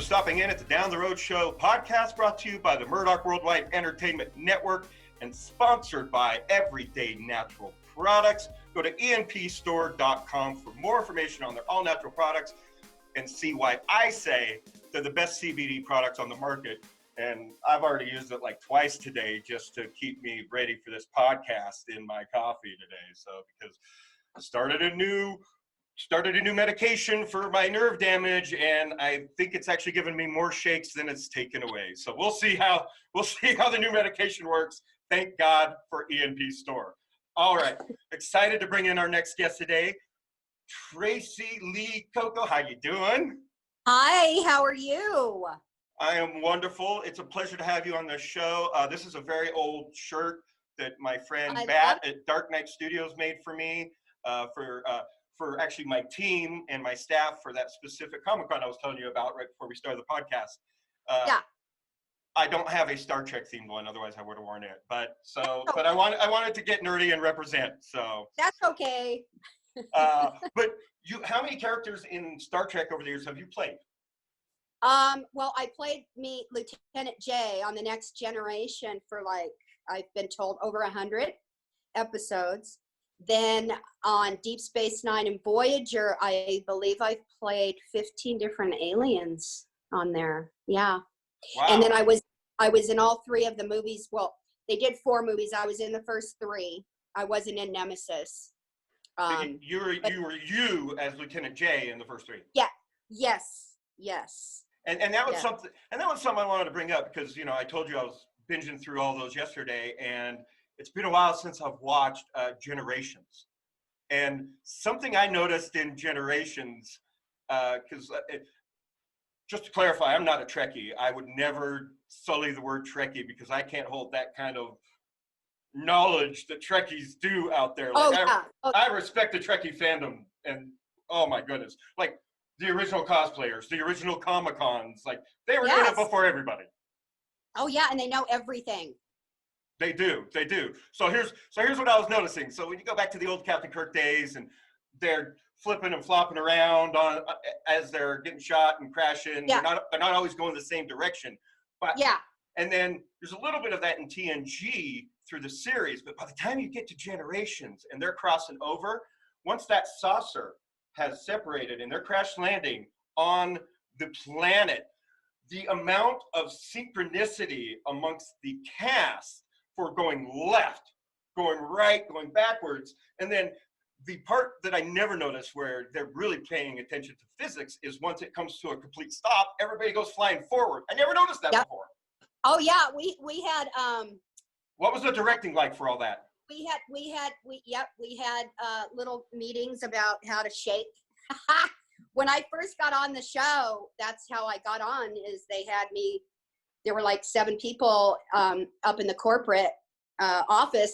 stopping in at the Down the Road Show podcast, brought to you by the Murdock Worldwide Entertainment Network and sponsored by Everyday Natural Products. Go to enpstore.com for more information on their all-natural products and see why I say they're the best CBD products on the market. And I've already used it like twice today just to keep me ready for this podcast in my coffee today. So because I started a new medication for my nerve damage, and I think it's actually given me more shakes than it's taken away. So we'll see how the new medication works. Thank God for ENP Store. All right, excited to bring in our next guest today, Tracee Lee Cocco. How you doing? Hi, how are you? I am wonderful. It's a pleasure to have you on the show. This is a very old shirt that my friend BATT at Dark Knight Studios made for me for actually my team and my staff for that specific Comic-Con I was telling you about right before we started the podcast. Yeah. I don't have a Star Trek themed one, otherwise I would have worn it. But I wanted to get nerdy and represent. So that's okay. But how many characters in Star Trek over the years have you played? Well, I played Lieutenant Jay on The Next Generation for I've been told over 100 episodes. Then on Deep Space Nine and Voyager, I believe I've played 15 different aliens on there. Yeah. Wow. And then I was in all 3 of the movies. Well, they did 4 movies. I was in the first 3. I wasn't in Nemesis. You were you as Lieutenant Jay in the first 3. Yeah. Yes. And that was something. And that was something I wanted to bring up because I told you I was binging through all those yesterday, and it's been a while since I've watched Generations. And something I noticed in Generations, because just to clarify, I'm not a Trekkie. I would never sully the word Trekkie because I can't hold that kind of knowledge that Trekkies do out there. I respect the Trekkie fandom, and oh my goodness, like the original cosplayers, the original Comic-Cons, like they were doing it before everybody. Oh yeah, and they know everything. They do. So here's what I was noticing. So when you go back to the old Captain Kirk days, and they're flipping and flopping around as they're getting shot and crashing. Yeah. They're not always going the same direction. But yeah. And then there's a little bit of that in TNG through the series. But by the time you get to Generations and they're crossing over, once that saucer has separated and they're crash landing on the planet, the amount of synchronicity amongst the cast for going left, going right, going backwards. And then the part that I never noticed where they're really paying attention to physics is once it comes to a complete stop, everybody goes flying forward. I never noticed that before. Oh yeah, we had what was the directing like for all that? We had little meetings about how to shake. When I first got on the show, that's how I got on, is they had me, there were like 7 people up in the corporate office,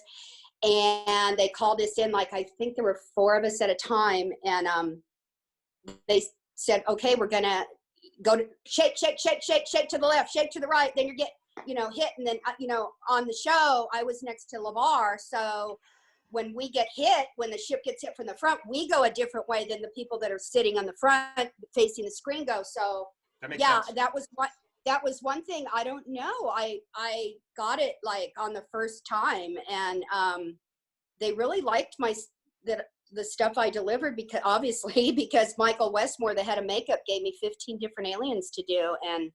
and they called us in, I think there were 4 of us at a time, and they said, okay, we're gonna go to shake to the left, shake to the right, then you get, hit, and then, on the show, I was next to LeVar, so when we get hit, when the ship gets hit from the front, we go a different way than the people that are sitting on the front facing the screen go. So that makes sense. that was one thing. I don't know. I got it on the first time, and they really liked the stuff I delivered because Michael Westmore, the head of makeup, gave me 15 different aliens to do, and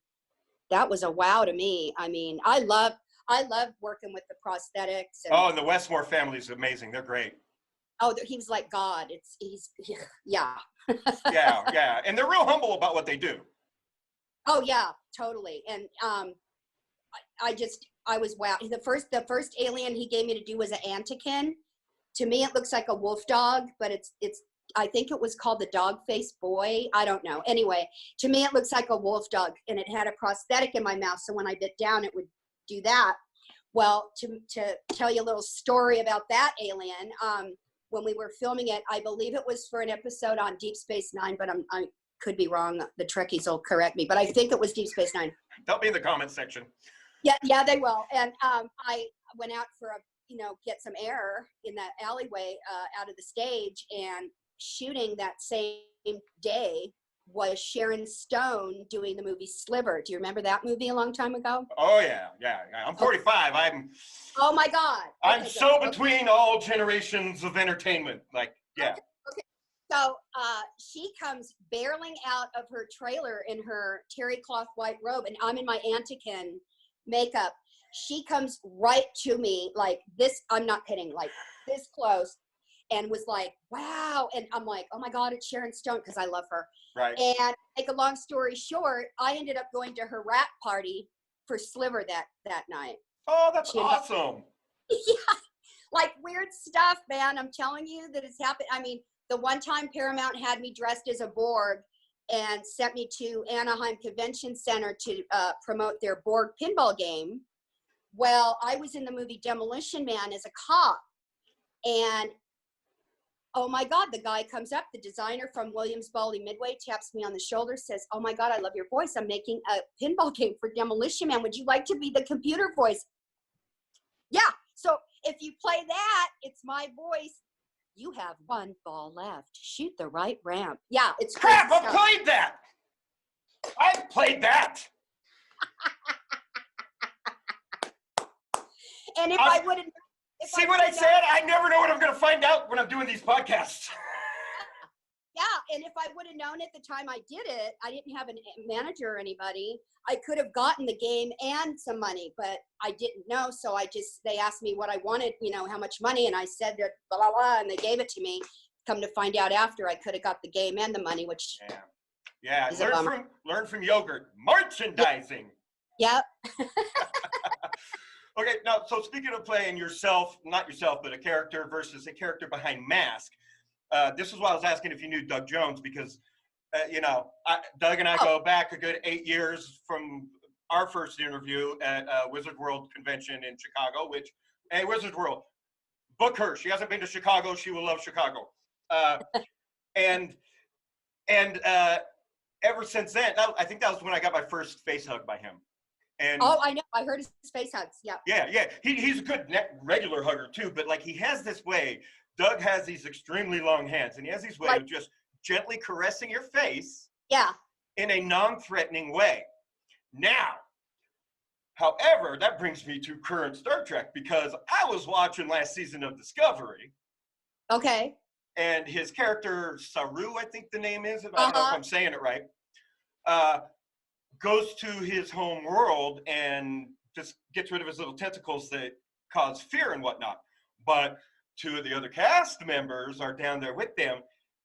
that was a wow to me. I mean, I love working with the prosthetics. And the Westmore family is amazing. They're great. Oh, he was like God. Yeah. yeah. And they're real humble about what they do. Oh yeah, totally. And I was wow. The first alien he gave me to do was an Antikin. To me, it looks like a wolf dog, but it's I think it was called the dog face boy. I don't know. Anyway, to me, it looks like a wolf dog, and it had a prosthetic in my mouth. So when I bit down, it would do that. Well, to tell you a little story about that alien, when we were filming it, I believe it was for an episode on Deep Space Nine, but I could be wrong. The Trekkies will correct me, but I think it was Deep Space Nine. They'll be in the comments section. Yeah, they will. And I went out for get some air in that alleyway out of the stage, and shooting that same day, was Sharon Stone doing the movie Sliver. Do you remember that movie a long time ago? Oh yeah. I'm 45. Oh my God. I'm Okay, so good. between all generations of entertainment. Like, yeah. Okay. So she comes barreling out of her trailer in her terry cloth white robe, and I'm in my Antikin makeup. She comes right to me like this. I'm not kidding, like this close, and was like, wow. And I'm like, oh my God, it's Sharon Stone, because I love her. Right. And make a long story short, I ended up going to her wrap party for Sliver that night. Oh, that's awesome. Yeah, like weird stuff, man. I'm telling you that it's happened. I mean, the one time Paramount had me dressed as a Borg and sent me to Anaheim Convention Center to promote their Borg pinball game. Well, I was in the movie Demolition Man as a cop. And oh my God, the guy comes up, the designer from Williams Baldy Midway, taps me on the shoulder, says, oh my God, I love your voice. I'm making a pinball game for Demolition Man. Would you like to be the computer voice? Yeah. So if you play that, it's my voice. You have one ball left. Shoot the right ramp. Yeah, it's crap. crazy I played that. I played that. And if I wouldn't, see what I said? I never know what I'm going to find out when I'm doing these podcasts. Yeah, and if I would have known at the time I did it, I didn't have a manager or anybody, I could have gotten the game and some money, but I didn't know. So they asked me what I wanted, how much money, and I said that blah, blah, blah, and they gave it to me. Come to find out after, I could have got the game and the money, which yeah. Learn from yogurt. Merchandising. Yep. Okay, now, so speaking of playing yourself, not yourself, but a character versus a character behind mask, this is why I was asking if you knew Doug Jones, because, Doug and I go back a good 8 years from our first interview at Wizard World Convention in Chicago, hey, Wizard World, book her. She hasn't been to Chicago. She will love Chicago. And ever since then, I think that was when I got my first face hug by him. And I know. I heard his face hugs. Yeah. Yeah. He's a good regular hugger too, but like he has this way. Doug has these extremely long hands, and he has these way of just gently caressing your face. Yeah. In a non-threatening way. Now, however, that brings me to current Star Trek, because I was watching last season of Discovery. Okay. And his character Saru, I think the name is. I don't know if I'm saying it right. Goes to his home world and just gets rid of his little tentacles that cause fear and whatnot. But two of the other cast members are down there with them,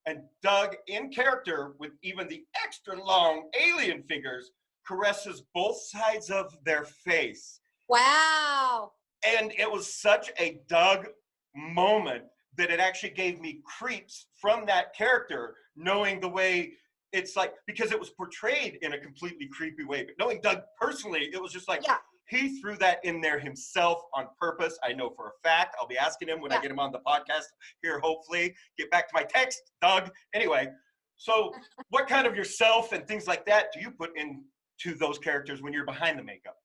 and Doug, in character, with even the extra long alien fingers, caresses both sides of their face. Wow. And it was such a Doug moment that it actually gave me creeps from that character, knowing the way it's like, because it was portrayed in a completely creepy way. But knowing Doug personally, it was just like, he threw that in there himself on purpose. I know for a fact. I'll be asking him when I get him on the podcast here, hopefully. Get back to my text, Doug. Anyway, so what kind of yourself and things like that do you put into those characters when you're behind the makeup?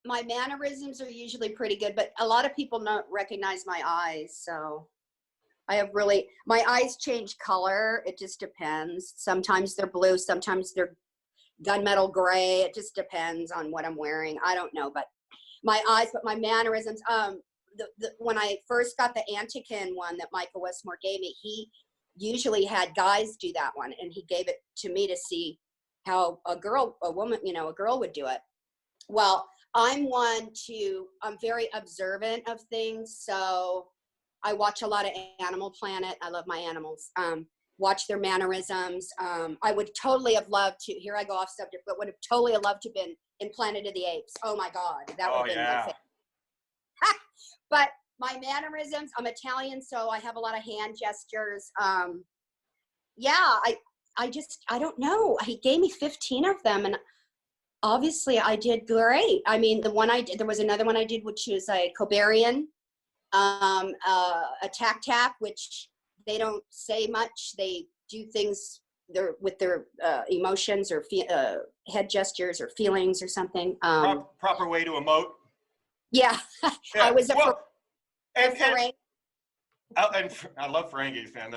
My mannerisms are usually pretty good, but a lot of people don't recognize my eyes, so I have my eyes change color. It just depends. Sometimes they're blue, sometimes they're gunmetal gray. It just depends on what I'm wearing. I don't know, but my eyes, but my mannerisms. When I first got the Antikin one that Michael Westmore gave me, he usually had guys do that one, and he gave it to me to see how a girl would do it. Well, I'm very observant of things, so I watch a lot of Animal Planet. I love my animals. Watch their mannerisms. I would totally have loved to, here I go off subject, but would have totally loved to have been in Planet of the Apes. Oh my God, that would have been my favorite. But my mannerisms, I'm Italian, so I have a lot of hand gestures. I don't know. He gave me 15 of them, and obviously I did great. I mean, there was another one I did, which was a Cobarian, a tac, which they don't say much. They do things with their emotions or head gestures or feelings or something. Proper way to emote. Yeah. I was And I love Ferengis, man.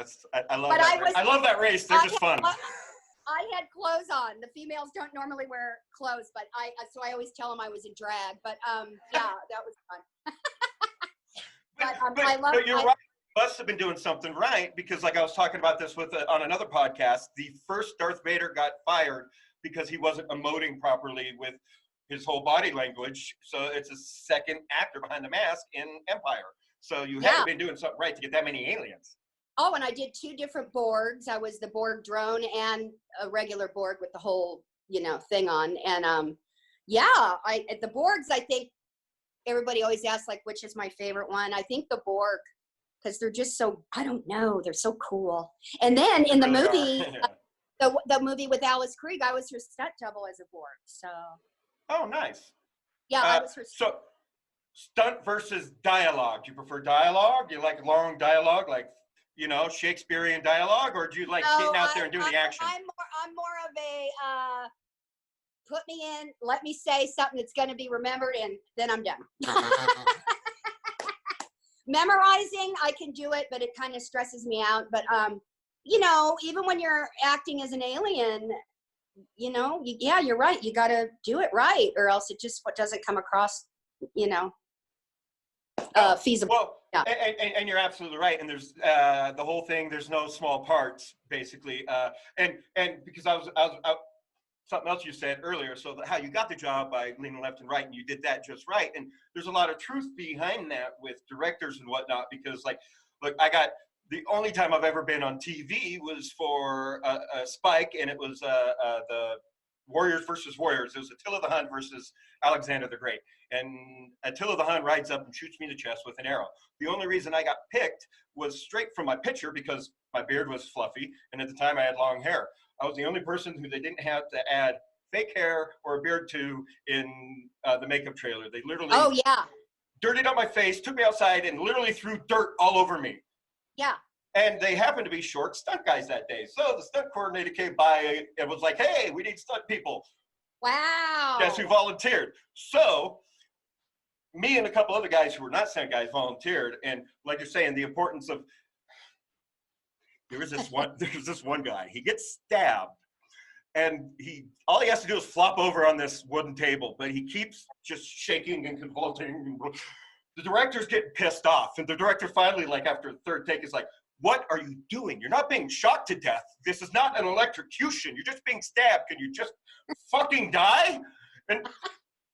I love But that. I love that race. They're just fun. I had clothes on. The females don't normally wear clothes, but so I always tell them I was in drag. But yeah, that was fun. I love. But you're right. Must have been doing something right, because like I was talking about this on another podcast, the first Darth Vader got fired because he wasn't emoting properly with his whole body language. So it's a second actor behind the mask in Empire. So you had to be doing something right to get that many aliens. Oh, and I did 2 different Borgs. I was the Borg drone and a regular Borg with the whole, thing on. And the Borgs, I think everybody always asks like, which is my favorite one? I think the Borg, because they're just so, I don't know, they're so cool. And then in the movie, the movie with Alice Krige, I was her stunt double as a Borg. So. Oh, nice. Yeah, I was her. So, stunt versus dialogue. Do you prefer dialogue? Do you like long dialogue, like Shakespearean dialogue, or do you like getting out there and doing the action? I'm more of a put me in, let me say something that's going to be remembered, and then I'm done. Memorizing, I can do it, but it kind of stresses me out. But even when you're acting as an alien, you're right. You got to do it right, or else it just doesn't come across, feasible. Well, yeah. And you're absolutely right. And there's the whole thing. There's no small parts, basically. And because I was something else you said earlier. So how you got the job by leaning left and right, and you did that just right. And there's a lot of truth behind that with directors and whatnot. Because look, the only time I've ever been on TV was for a Spike, and it was the Warriors versus Warriors. It was Attila the Hun versus Alexander the Great. And Attila the Hun rides up and shoots me in the chest with an arrow. The only reason I got picked was straight from my picture, because my beard was fluffy, and at the time I had long hair. I was the only person who they didn't have to add fake hair or a beard to in the makeup trailer. They literally dirtied up my face, took me outside, and literally threw dirt all over me. Yeah. And they happened to be short stunt guys that day. So the stunt coordinator came by and was like, hey, we need stunt people. Wow. Guess who volunteered? So me and a couple other guys who were not stunt guys volunteered. And like you're saying, the importance of, there was this one guy, he gets stabbed, and all he has to do is flop over on this wooden table, but he keeps just shaking and convulsing. The director's getting pissed off, and the director finally, like after the third take, is like, what are you doing? You're not being shot to death. This is not an electrocution. You're just being stabbed. Can you just fucking die? And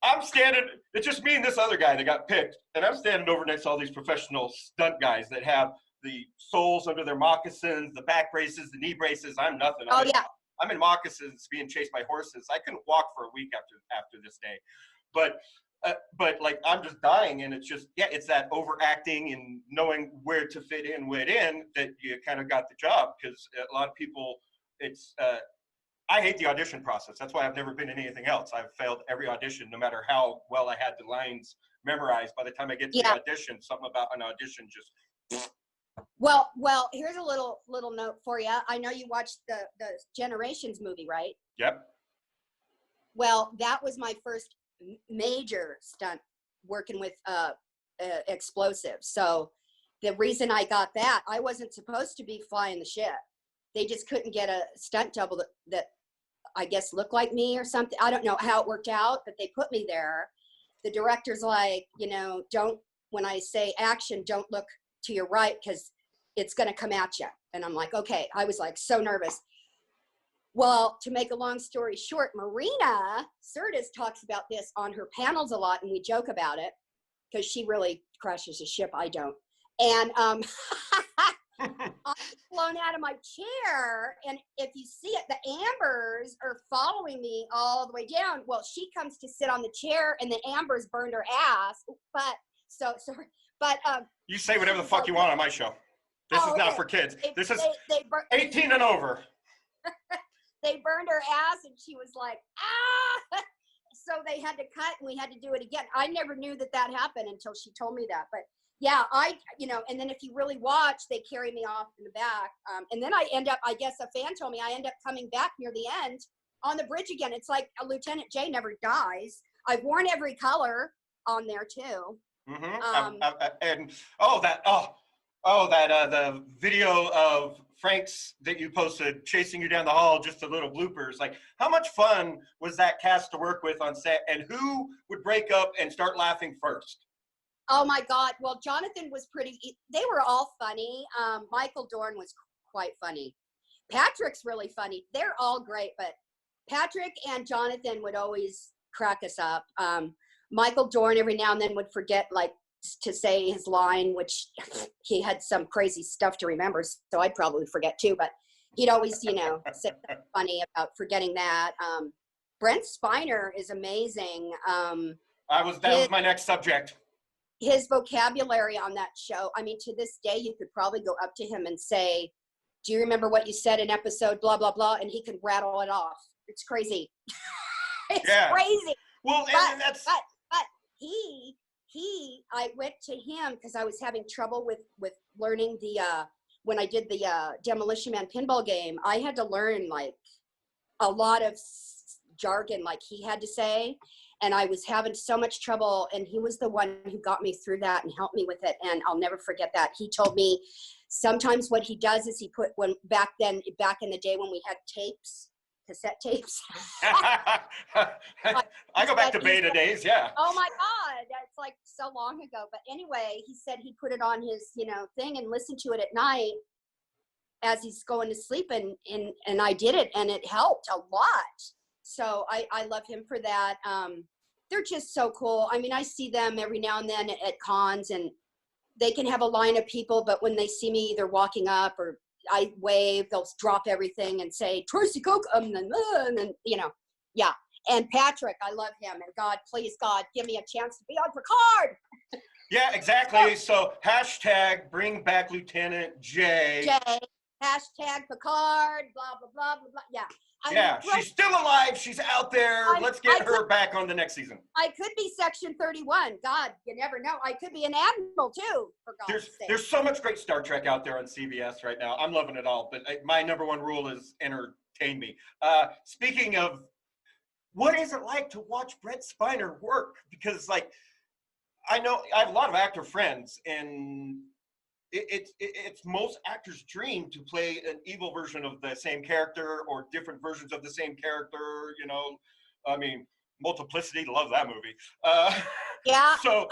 I'm standing, it's just me and this other guy that got picked, and I'm standing over next to all these professional stunt guys that have the soles under their moccasins, the back braces, the knee braces. I'm nothing. I'm in moccasins being chased by horses. I couldn't walk for a week after this day. But like, I'm just dying, and it's just, it's that overacting and knowing where to fit in that you kind of got the job. Because a lot of people, I hate the audition process. That's why I've never been in anything else. I've failed every audition, no matter how well I had the lines memorized. By the time I get to the audition, something about an audition just. Well, here's a little note for you. I know you watched the Generations movie, right? Yep. Well, that was my first major stunt working with explosives. So the reason I got that, I wasn't supposed to be flying the ship. They just couldn't get a stunt double that I guess looked like me or something. I don't know how it worked out, but they put me there. The director's like, when I say action, don't look to your right, because it's going to come at you. And I'm like, okay. I was like so nervous. Well, to make a long story short, Marina Sirtis talks about this on her panels a lot, and we joke about it because she really crashes a ship. I don't. And I'm blown out of my chair, and if you see it, the ambers are following me all the way down. Well, she comes to sit on the chair, and the ambers burned her ass. But you say whatever the fuck you want on my show. This is not for kids. This is 18 and over. They burned her ass, and she was like, ah! So they had to cut, and we had to do it again. I never knew that happened until she told me that. But yeah, and then if you really watch, they carry me off in the back. And then I end up, I guess a fan told me, I end up coming back near the end on the bridge again. It's like a Lieutenant J never dies. I've worn every color on there too. Mm-hmm. Oh, that the video of Frank's that you posted chasing you down the hall, just a little bloopers. Like, how much fun was that cast to work with on set, and who would break up and start laughing first? Oh my God. Well, Jonathan was they were all funny. Michael Dorn was quite funny. Patrick's really funny. They're all great, but Patrick and Jonathan would always crack us up. Michael Dorn every now and then would forget like to say his line, which he had some crazy stuff to remember, so I'd probably forget too, but he'd always, say something funny about forgetting that. Brent Spiner is amazing. That was my next subject. His vocabulary on that show, I mean, to this day, you could probably go up to him and say, do you remember what you said in episode blah, blah, blah? And he can rattle it off. It's crazy. It's crazy. Well, and that's... But I went to him because I was having trouble with learning when I did the Demolition Man pinball game, I had to learn like a lot of jargon like he had to say. And I was having so much trouble, and he was the one who got me through that and helped me with it. And I'll never forget that. He told me sometimes what he does is he put back in the day when we had tapes, cassette tapes. I go back to beta days, yeah. Oh my God, that's like so long ago. But anyway, he said he put it on his, thing and listened to it at night as he's going to sleep, and I did it, and it helped a lot. So I love him for that. They're just so cool. I mean, I see them every now and then at cons, and they can have a line of people, but when they see me either walking up or I wave, they'll drop everything and say, Tracee Lee Cocco, and then, yeah. And Patrick, I love him. And God, please, God, give me a chance to be on Picard. Yeah, exactly. So hashtag bring back Lieutenant Jay. Hashtag Picard, blah, blah, blah, blah, blah. Yeah. She's still alive. She's out there. Let's get her back on the next season. I could be Section 31. God, you never know. I could be an admiral too, for God's sake. There's so much great Star Trek out there on CBS right now. I'm loving it all. But my number one rule is entertain me. Speaking of, what is it like to watch Brent Spiner work? Because, like, I know I have a lot of actor friends, and it's most actors' dream to play an evil version of the same character or different versions of the same character. I mean, Multiplicity, love that movie. Yeah. So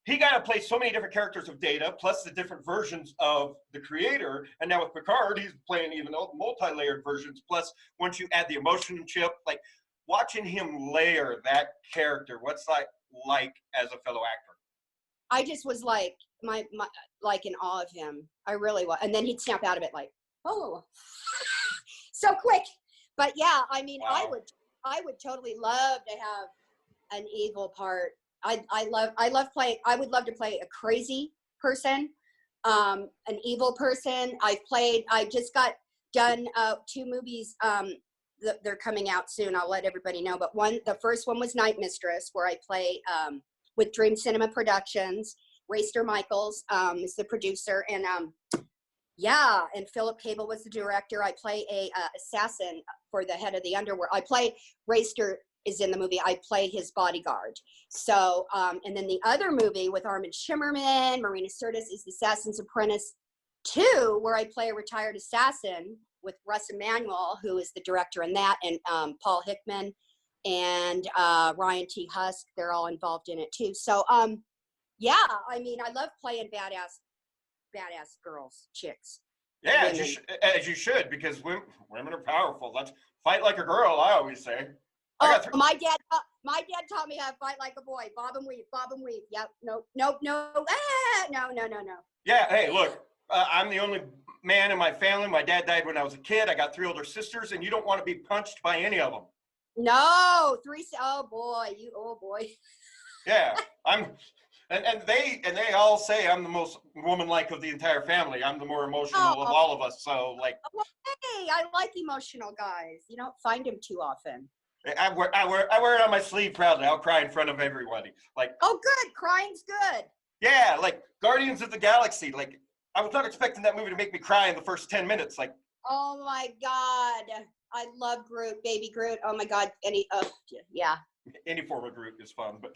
he got to play so many different characters of Data, plus the different versions of the creator. And now with Picard, he's playing even multi-layered versions. Plus, once you add the emotion chip, like watching him layer that character, what's like as a fellow actor? I just was like like in awe of him. I really was. And then he'd snap out of it like, oh, so quick. But yeah, I mean, wow. I would totally love to have an evil part. I would love to play a crazy person, an evil person. I just got done 2 movies. They're coming out soon. I'll let everybody know. But the first one was Night Mistress, where I play with Dream Cinema Productions. Racer Michaels is the producer, and and Philip Cable was the director. I play a assassin for the head of the underworld. Racer is in the movie. I play his bodyguard. So, and then the other movie with Armin Shimmerman, Marina Sirtis, is The Assassin's Apprentice 2, where I play a retired assassin with Russ Emanuel, who is the director in that, and Paul Hickman and Ryan T. Husk. They're all involved in it too. So, yeah, I mean, I love playing badass girls, chicks. Yeah, as you should, because women are powerful. Let's fight like a girl, I always say. My dad taught me how to fight like a boy. Bob and weave. Yep. Nope. No. Yeah. Hey, look, I'm the only man in my family. My dad died when I was a kid. I got 3 older sisters, and you don't want to be punched by any of them. No, 3. Oh boy. Yeah, and they all say I'm the most woman-like of the entire family. I'm the more emotional of all of us. So like, well, hey, I like emotional guys. You don't find them too often. I wear it on my sleeve proudly. I'll cry in front of everybody. Like, oh, good, crying's good. Yeah, like Guardians of the Galaxy. Like, I was not expecting that movie to make me cry in the first 10 minutes. Like, oh my God, I love Groot, baby Groot. Oh my God, yeah. Any form of Groot is fun, but.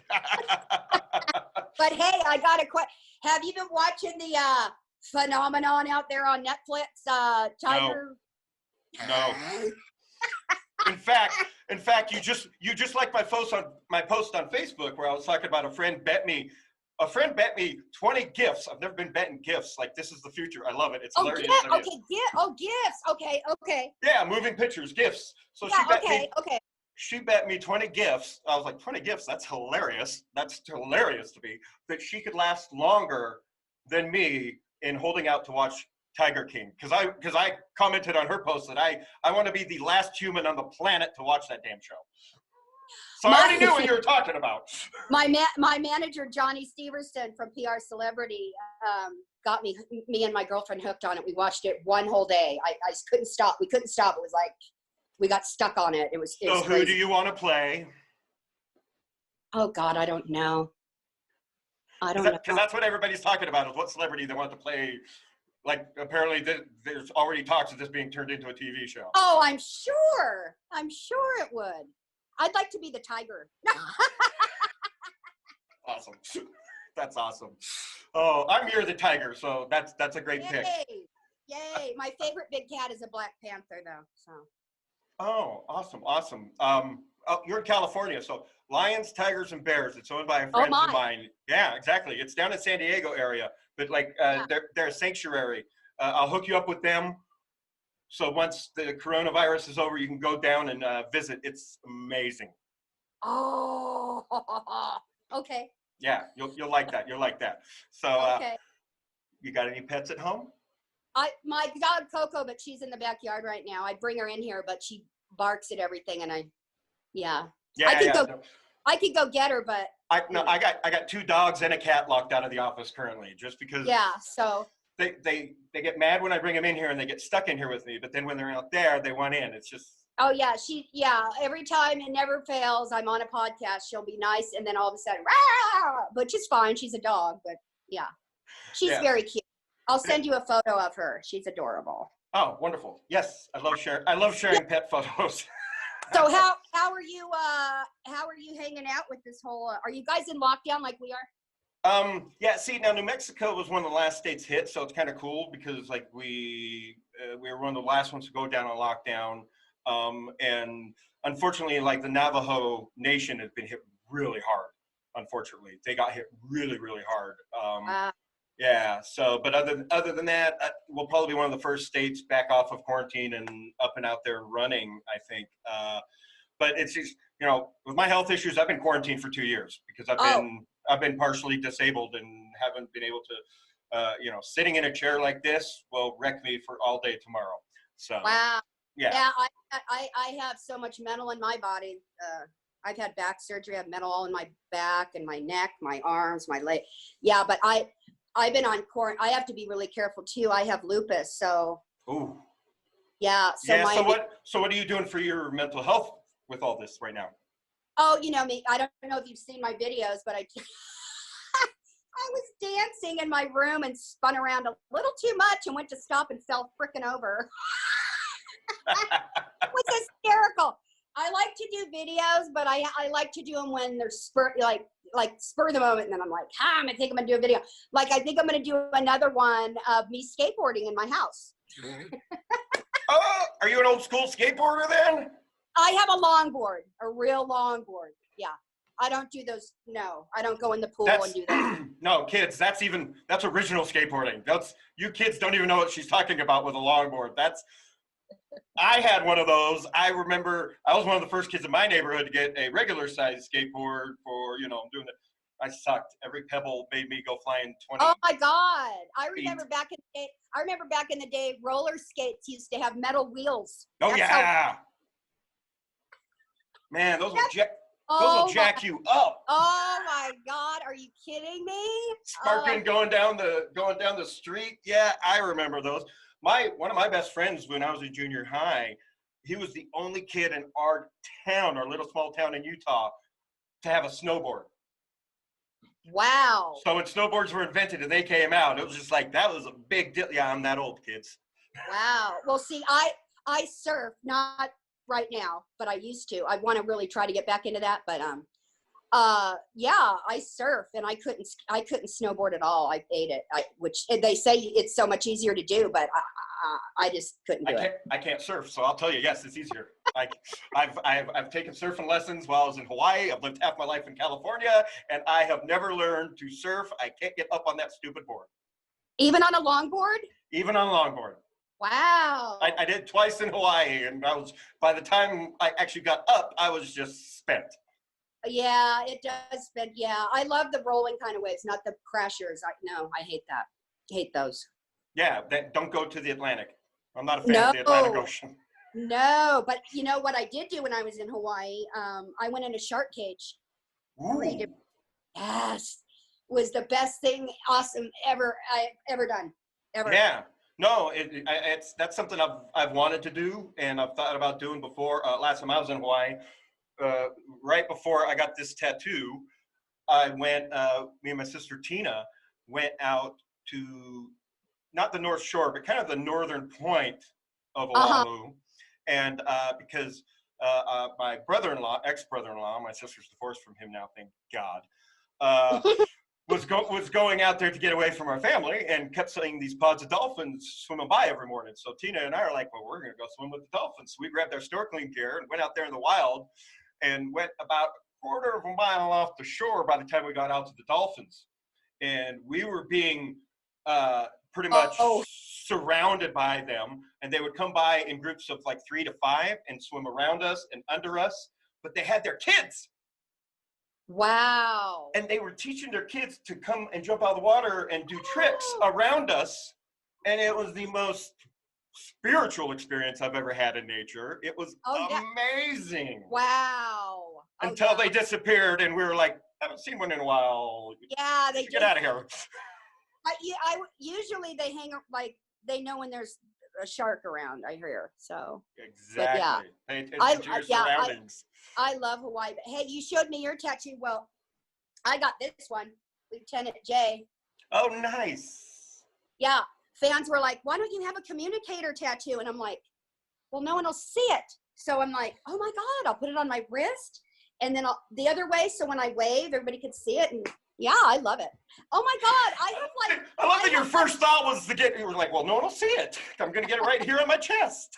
But hey, I got a question. Have you been watching phenomenon out there on Netflix? Tiger. No. In fact, you just like my post on Facebook where I was talking about a friend bet me 20 gifts. I've never been betting gifts. Like, this is the future. I love it. It's hilarious. Gifts. Okay. Yeah, moving pictures, gifts. So yeah, she bet me 20 gifts. I was like, 20 gifts? That's hilarious. That's hilarious to me. That she could last longer than me in holding out to watch Tiger King. Because I commented on her post that I want to be the last human on the planet to watch that damn show. So I already knew what you were talking about. My manager, Johnny Steverson from PR Celebrity, got me and my girlfriend hooked on it. We watched it one whole day. I couldn't stop. We couldn't stop. It was like, we got stuck on it. It was So crazy. who do you want to play? Oh God, I don't know. Because that's what everybody's talking about, is what celebrity they want to play. Like, apparently there's already talks of this being turned into a TV show. Oh, I'm sure it would. I'd like to be the tiger. Awesome. That's awesome. Oh, you're the tiger, so that's a great pick. Yay. My favorite big cat is a Black Panther, though. So. Oh, awesome. You're in California, so lions, tigers, and bears. It's owned by a friend of mine. Yeah, exactly. It's down in San Diego area, but they're a sanctuary. I'll hook you up with them. So once the coronavirus is over, you can go down and visit. It's amazing. Oh, okay. Yeah, you'll like that. You'll like that. So, okay. You got any pets at home? My dog Coco, but she's in the backyard right now. I bring her in here, but she barks at everything, and I could go get her, but I got 2 dogs and a cat locked out of the office currently, just because. Yeah. So. They get mad when I bring them in here and they get stuck in here with me, but then when they're out there, they want in. It's just. Oh yeah, every time, it never fails. I'm on a podcast, she'll be nice, and then all of a sudden, rah! But she's fine. She's a dog, but yeah, she's very cute. I'll send you a photo of her. She's adorable. Oh, wonderful. Yes, I love sharing pet photos. So how are you hanging out with this whole? Are you guys in lockdown like we are? Yeah, see, now New Mexico was one of the last states hit, so it's kind of cool because like we were one of the last ones to go down on lockdown. And unfortunately, like the Navajo Nation has been hit really hard. Unfortunately, they got hit really, really hard. Yeah. So, but other than that, we'll probably be one of the first states back off of quarantine and up and out there running, I think. But it's just, with my health issues, I've been quarantined for 2 years because I've been partially disabled and haven't been able to, sitting in a chair like this will wreck me for all day tomorrow. So. Wow. Yeah. I have so much metal in my body. I've had back surgery. I have metal all in my back and my neck, my arms, my leg. Yeah, but I've been on quarantine. I have to be really careful too. I have lupus, so. Ooh. Yeah. So what are you doing for your mental health with all this right now? Oh, you know me. I don't know if you've seen my videos, but I was dancing in my room and spun around a little too much and went to stop and fell frickin' over. It was hysterical. I like to do videos, but I like to do them when they're spur of the moment, and then I'm like, I'm gonna think I'm gonna do a video. Like, I think I'm gonna do another one of me skateboarding in my house. Oh, are you an old school skateboarder then? I have a longboard, a real longboard. Yeah. I don't do those. No, I don't go in the pool and do that. No, kids, that's original skateboarding. You kids don't even know what she's talking about with a longboard. I had one of those. I remember I was one of the first kids in my neighborhood to get a regular size skateboard for, doing it. I sucked. Every pebble made me go flying 20. Oh my God. I remember back in the day, roller skates used to have metal wheels. Oh, yeah. Man, those will jack you up. Oh my God, are you kidding me? Sparking going down the street. Yeah, I remember those. One of my best friends when I was in junior high, he was the only kid in our little small town in Utah, to have a snowboard. Wow. So when snowboards were invented and they came out, it was just like, that was a big deal. Yeah, I'm that old, kids. Wow. Well, see, I surf, not right now, but I used to. I want to really try to get back into that, but Yeah, I surf, and I couldn't snowboard at all. I ate it, which they say it's so much easier to do, but I just couldn't do it. I can't surf, so I'll tell you, yes, it's easier. I've taken surfing lessons while I was in Hawaii. I've lived half my life in California, and I have never learned to surf. I can't get up on that stupid board. Even on a longboard? Even on a longboard. Wow. I did twice in Hawaii, and by the time I actually got up, I was just spent. Yeah, it does spend. Yeah, I love the rolling kind of waves, not the crashers. I hate that. Hate those. Yeah, don't go to the Atlantic. I'm not a fan of the Atlantic Ocean. No, but you know what I did do when I was in Hawaii? I went in a shark cage. Ooh. Yes, was the best thing, awesome I ever done. Ever. Yeah. No, that's something I've wanted to do, and I've thought about doing before. Last time I was in Hawaii, right before I got this tattoo, I went. Me and my sister Tina went out to not the North Shore, but kind of the northern point of Oahu, and because my brother-in-law, ex-brother-in-law, my sister's divorced from him now, thank God. was going out there to get away from our family and kept seeing these pods of dolphins swimming by every morning. So Tina and I are like, well, we're going to go swim with the dolphins. So we grabbed our snorkeling gear and went out there in the wild and went about a quarter of a mile off the shore by the time we got out to the dolphins. And we were being pretty much surrounded by them. And they would come by in groups of like 3 to 5 and swim around us and under us. But they had their kids. Wow. And they were teaching their kids to come and jump out of the water and do tricks around us. And it was the most spiritual experience I've ever had in nature. It was amazing. Wow. Until they disappeared and we were like, I haven't seen one in a while. Yeah, they get out of here. Usually they hang up, like they know when there's a shark around, I hear. So exactly. Yeah. Pay attention to your surroundings. I love Hawaii. But hey, you showed me your tattoo. Well, I got this one, LTJae. Oh, nice. Yeah. Fans were like, why don't you have a communicator tattoo? And I'm like, well, no one will see it. So I'm like, oh my God, I'll put it on my wrist. And then the other way, so when I wave, everybody can see it. And yeah, I love it. Oh my God, I love that your first thought was you were like, well, no one will see it. I'm going to get it right here on my chest.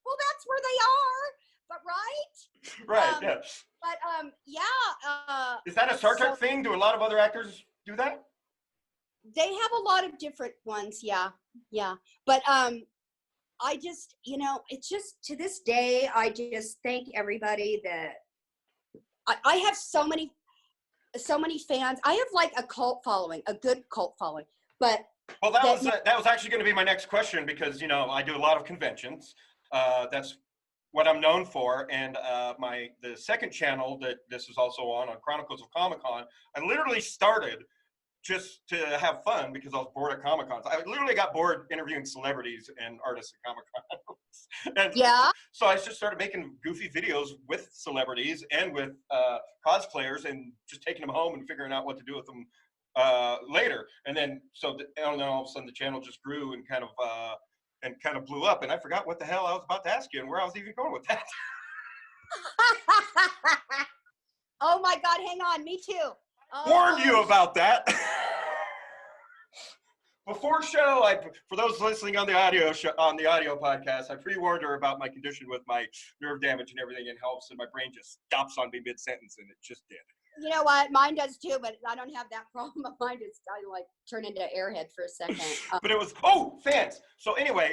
Well, that's where they are. But right, yeah. But yeah. Is that a Star Trek thing? Do a lot of other actors do that? They have a lot of different ones, yeah. But I just, it's just to this day, I just thank everybody that I have so many fans. I have like a cult following, a good cult following. But well, that was actually going to be my next question because I do a lot of conventions. That's what I'm known for, and the second channel that this is also on Chronicles of Comic-Con, I literally started just to have fun because I was bored at Comic-Cons. I literally got bored interviewing celebrities and artists at Comic-Con. Yeah. So I just started making goofy videos with celebrities and with cosplayers and just taking them home and figuring out what to do with them later. And then all of a sudden the channel just grew and kind of blew up, and I forgot what the hell I was about to ask you and where I was even going with that. Oh my God, hang on, me too. Warned you about that. Before show, for those listening on the audio podcast, I pre-warned her about my condition with my nerve damage and everything. It helps, and my brain just stops on me mid-sentence, and it just did. You know what? Mine does too, but I don't have that problem. Mine just I turn into Airhead for a second. But it was fans. So anyway,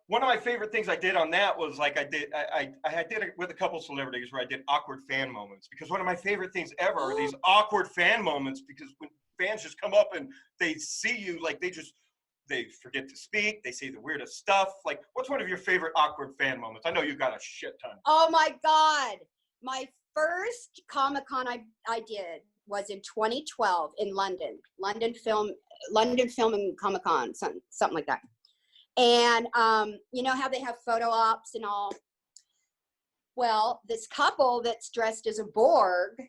one of my favorite things I did on that was I did it with a couple celebrities where I did awkward fan moments, because one of my favorite things ever are these awkward fan moments, because when fans just come up and they see you, they forget to speak, they say the weirdest stuff. Like, what's one of your favorite awkward fan moments? I know you got a shit ton. Oh my God. My first Comic-Con I did was in 2012 in London Film and Comic-Con, something like that. And you know how they have photo ops and all? Well, this couple that's dressed as a Borg,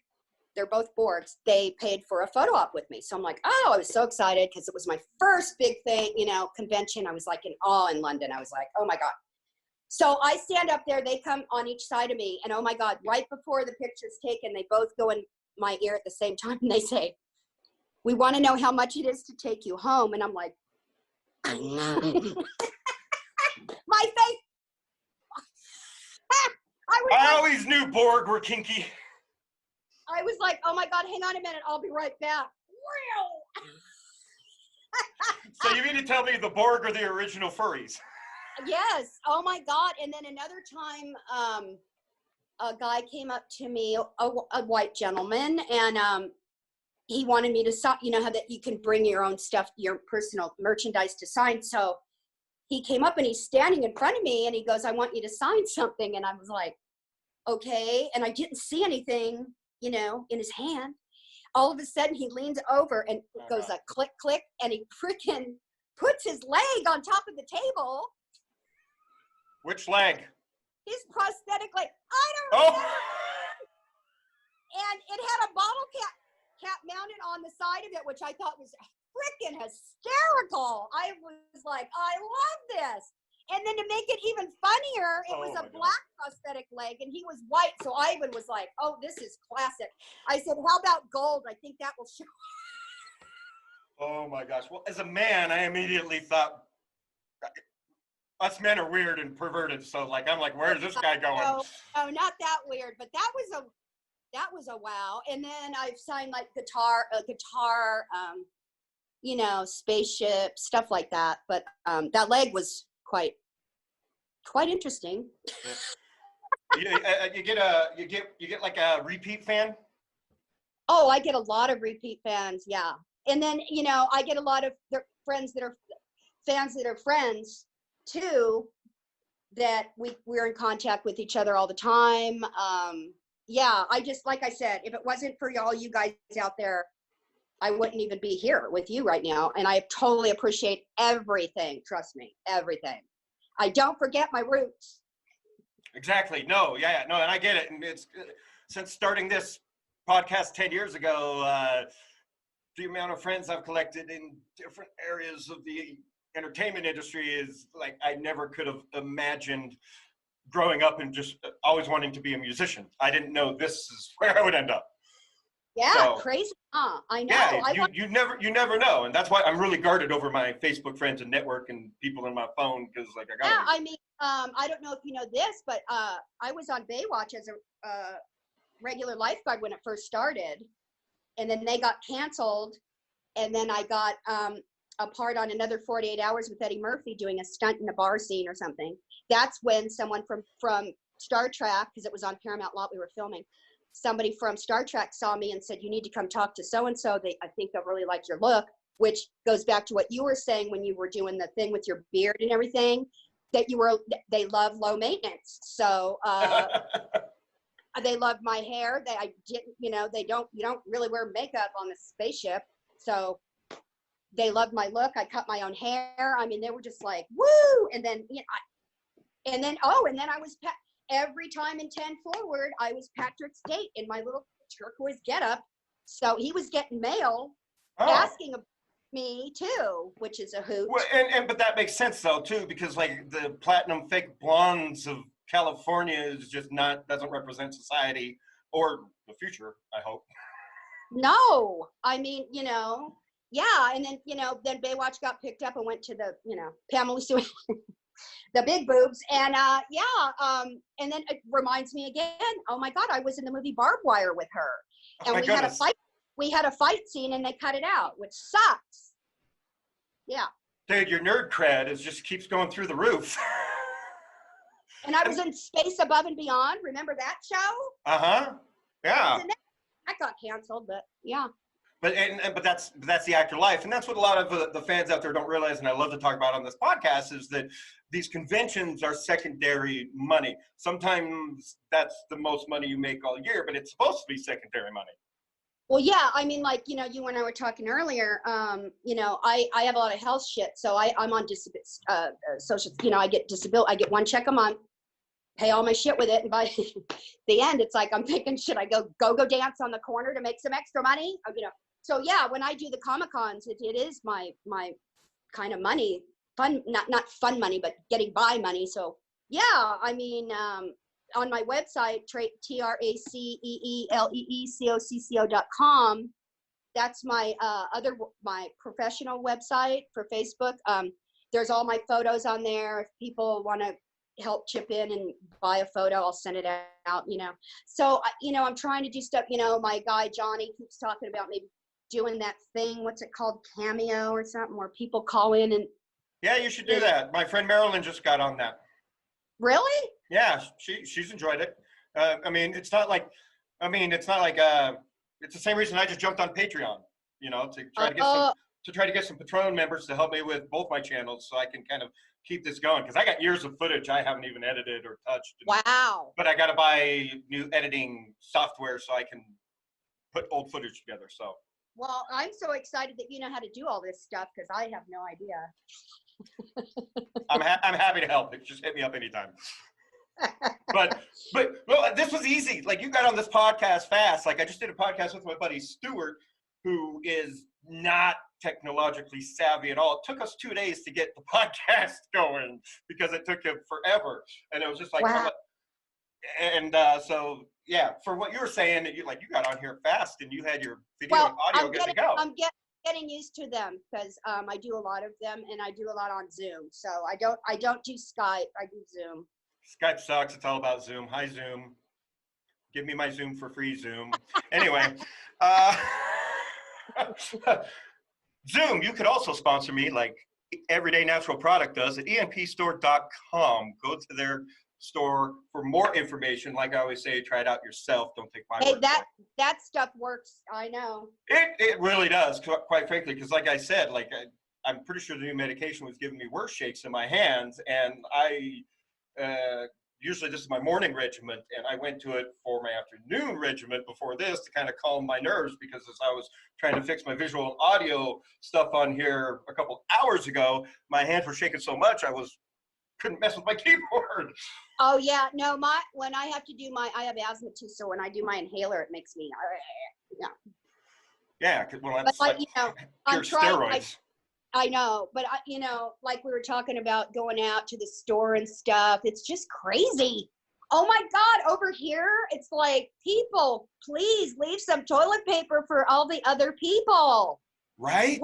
they're both Borgs, they paid for a photo op with me. So I'm like, I was so excited because it was my first big thing, convention. I was like in awe in London. I was like, oh my God. So I stand up there, they come on each side of me, and oh my God, right before the picture's taken, they both go in my ear at the same time, and they say, "We want to know how much it is to take you home." And I'm like, my face. I always knew Borg were kinky. I was like, oh my God, hang on a minute, I'll be right back. So you mean to tell me the Borg are the original furries? Yes. Oh my God. And then another time, a guy came up to me, a white gentleman, and he wanted me to sign, you know how that you can bring your own stuff, your personal merchandise to sign. So he came up and he's standing in front of me and he goes, "I want you to sign something." And I was like, okay. And I didn't see anything, you know, in his hand. All of a sudden he leans over and it goes a click, click, and he freaking puts his leg on top of the table. Which leg? His prosthetic leg. I don't remember. And it had a bottle cap mounted on the side of it, which I thought was freaking hysterical. I was like, I love this. And then to make it even funnier, it was a black prosthetic leg and he was white. So Ivan was like, "Oh, this is classic." I said, "How about gold? I think that will show." Oh my gosh. Well, as a man, I immediately thought us men are weird and perverted. So like, I'm like, where's this guy going? No, not that weird, but that was a wow. And then I've signed like guitar, you know, spaceship, stuff like that. But that leg was quite interesting. You get like a repeat fan? Oh, I get a lot of repeat fans, yeah. And then, you know, I get a lot of friends that are fans that are friends too, that we're in contact with each other all the time. Yeah, I just, like I said, if it wasn't for all you guys out there, I wouldn't even be here with you right now. And I totally appreciate everything. Trust me, everything. I don't forget my roots. Exactly. No, yeah, no, and I get it. And it's since starting this podcast 10 years ago, the amount of friends I've collected in different areas of the entertainment industry is like I never could have imagined growing up and just always wanting to be a musician. I didn't know this is where I would end up. Yeah, so, crazy. I know. Yeah, you never know, and that's why I'm really guarded over my Facebook friends and network and people in my phone because like I got. Yeah, I mean, I don't know if you know this, but I was on Baywatch as a regular lifeguard when it first started, and then they got canceled, and then I got a part on another 48 Hours with Eddie Murphy doing a stunt in a bar scene or something. That's when someone from Star Trek, because it was on Paramount lot we were filming. Somebody from Star Trek saw me and said, "You need to come talk to so-and-so. I think they'll really like your look," which goes back to what you were saying when you were doing the thing with your beard and everything, that they love low maintenance. So they love my hair. You don't really wear makeup on the spaceship. So they loved my look. I cut my own hair. I mean, they were just like, woo. And then, and then I was every time in 10 Forward, I was Patrick State in my little turquoise getup. So he was getting mail asking me too, which is a hoot. Well, but that makes sense though too, because like the platinum fake blondes of California is just doesn't represent society or the future, I hope. No, I mean, yeah. And then, then Baywatch got picked up and went to the, Pamela Sue. The big boobs. And and then it reminds me again, oh my God, I was in the movie Barbed Wire with her. And we had a fight scene and they cut it out, which sucks. Yeah. Dude, your nerd cred just keeps going through the roof. And I was in Space Above and Beyond. Remember that show? Uh-huh. Yeah. That got canceled, but yeah. But that's the actor life, and that's what a lot of the fans out there don't realize, and I love to talk about on this podcast, is that these conventions are secondary money. Sometimes that's the most money you make all year, but it's supposed to be secondary money. Well, yeah, I mean, like, you and I were talking earlier, I have a lot of health shit, so I'm on social, I get one check a month, pay all my shit with it, and by the end, it's like I'm thinking, should I go dance on the corner to make some extra money? Or, so yeah, when I do the Comic-Cons, it is my kind of money, fun, not fun money, but getting by money. So Yeah, I mean, on my website, TraceeLeeCocco.com. That's my my professional website for Facebook. There's all my photos on there. If people want to help chip in and buy a photo, I'll send it out. So I'm trying to do stuff. My guy Johnny keeps talking about maybe doing that thing. What's it called? Cameo or something, where people call in and. Yeah, you should do that. My friend Marilyn just got on that. Really? Yeah, she's enjoyed it. It's not like it's the same reason I just jumped on Patreon, to try to get some Patron members to help me with both my channels, so I can kind of keep this going, because I got years of footage I haven't even edited or touched. Wow. But I got to buy new editing software so I can put old footage together. So. Well, I'm so excited that you know how to do all this stuff, because I have no idea. I'm happy to help. Just hit me up anytime. But well, this was easy. Like, you got on this podcast fast. Like, I just did a podcast with my buddy Stuart, who is not technologically savvy at all. It took us 2 days to get the podcast going because it took him forever. And it was just like, wow. So yeah, for what you were saying, that you got on here fast and you had your video and audio good to go. I'm getting used to them, because I do a lot of them, and I do a lot on Zoom. So I don't do Skype. I do Zoom. Skype sucks. It's all about Zoom. Hi, Zoom. Give me my Zoom for free, Zoom. Anyway, Zoom, you could also sponsor me like Everyday Natural Product does at empstore.com. Go to their store for more information. Like I always say, try it out yourself. Don't take my word. That stuff works. I know. It really does, quite frankly, because like I said, I'm pretty sure the new medication was giving me worse shakes in my hands, and I usually this is my morning regimen, and I went to it for my afternoon regimen before this to kind of calm my nerves, because as I was trying to fix my visual and audio stuff on here a couple hours ago, my hands were shaking so much couldn't mess with my keyboard. Oh yeah, no, when I have to do I have asthma too, so when I do my inhaler, it makes me yeah. Well, that's but, pure steroids. I know, but like we were talking about going out to the store and stuff, it's just crazy. Oh my God, over here, it's like, people, please leave some toilet paper for all the other people. Right?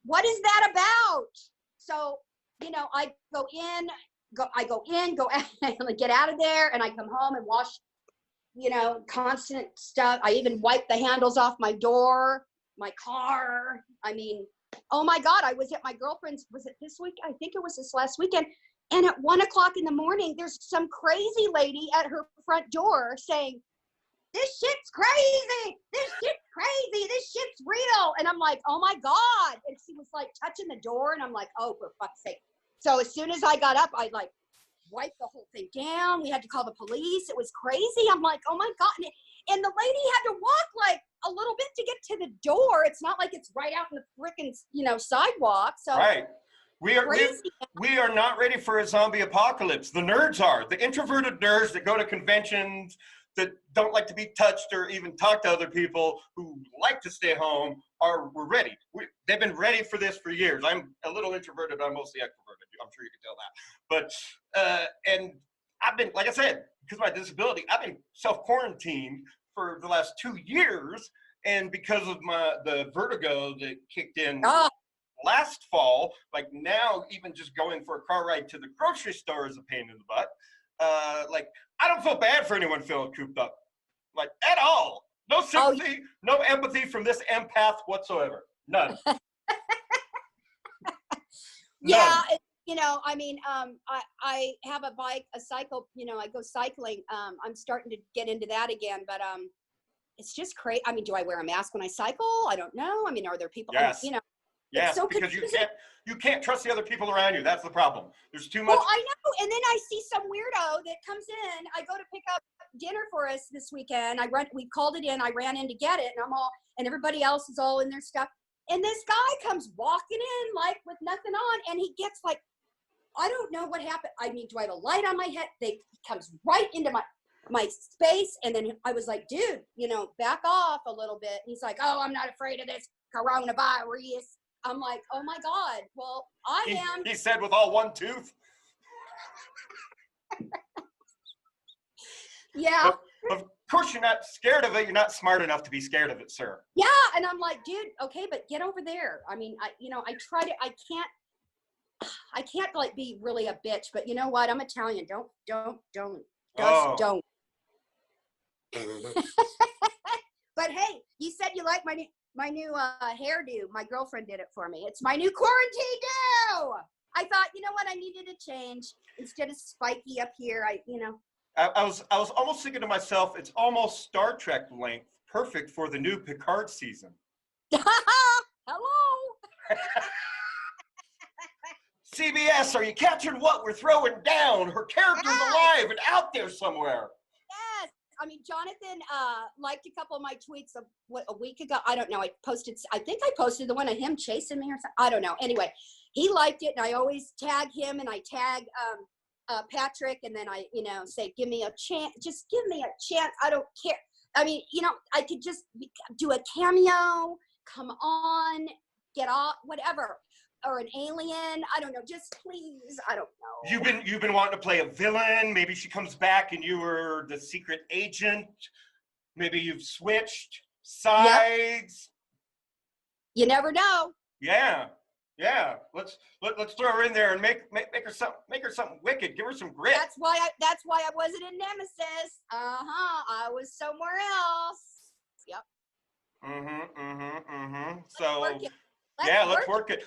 What is that about? So, I go in, go out, and get out of there, and I come home and wash, constant stuff. I even wipe the handles off my door, my car. I mean, oh my God, I was at my girlfriend's, was it this week? I think it was this last weekend. And at 1 o'clock in the morning, there's some crazy lady at her front door saying, "This shit's crazy. This shit's crazy. This shit's real." And I'm like, oh my God. And she was like touching the door, and I'm like, oh, for fuck's sake. So as soon as I got up, I wiped the whole thing down. We had to call the police. It was crazy. I'm like, oh my God. And the lady had to walk a little bit to get to the door. It's not like it's right out in the frickin', sidewalk. So right. We are not ready for a zombie apocalypse. The nerds are. The introverted nerds that go to conventions, that don't like to be touched or even talk to other people, who like to stay home, we're ready. They've been ready for this for years. I'm a little introverted, I'm mostly extroverted. I'm sure you can tell that. But, and I've been, like I said, because of my disability, I've been self-quarantined for the last 2 years. And because of the vertigo that kicked in last fall, now even just going for a car ride to the grocery store is a pain in the butt. I don't feel bad for anyone feeling cooped up, at all. No sympathy, no empathy from this empath whatsoever. None. Yeah, I have a bike, a cycle. I go cycling. I'm starting to get into that again, but it's just crazy. I mean, do I wear a mask when I cycle? I don't know. I mean, are there people? Yes. Yes, so because you can't trust the other people around you. That's the problem. There's too much. Well, I know. And then I see some weirdo that comes in. I go to pick up dinner for us this weekend. We called it in. I ran in to get it, and everybody else is all in their stuff. And this guy comes walking in with nothing on, and he gets I don't know what happened. I mean, do I have a light on my head? He comes right into my space, and then I was like, dude, back off a little bit. And he's like, oh, I'm not afraid of this coronavirus. I'm like, oh my God. Well, I am. He said with all one tooth. Yeah. Of course you're not scared of it. You're not smart enough to be scared of it, sir. Yeah, and I'm like, dude, okay, but get over there. I mean, I try to, I can't like be really a bitch, but you know what? I'm Italian. Don't. But hey, you said you like my new hairdo. My girlfriend did it for me. It's my new quarantine do. I thought, you know what? I needed a change. Instead of spiky up here, I was almost thinking to myself, it's almost Star Trek length, perfect for the new Picard season. Hello. CBS, are you catching what we're throwing down? Her character's alive and out there somewhere. Yes. I mean, Jonathan liked a couple of my tweets a week ago. I don't know. I think I posted the one of him chasing me or something. I don't know. Anyway, he liked it, and I always tag him, and I tag Patrick, and then I, say, give me a chance. Just give me a chance. I don't care. I mean, I could just do a cameo, come on, get off, whatever. Or an alien. I don't know. Just please. I don't know. You've been wanting to play a villain. Maybe she comes back and you were the secret agent. Maybe you've switched sides. Yep. You never know. Yeah. Let's throw her in there and make her something wicked. Give her some grit. That's why I wasn't in Nemesis. I was somewhere else. Yep. So let's work it.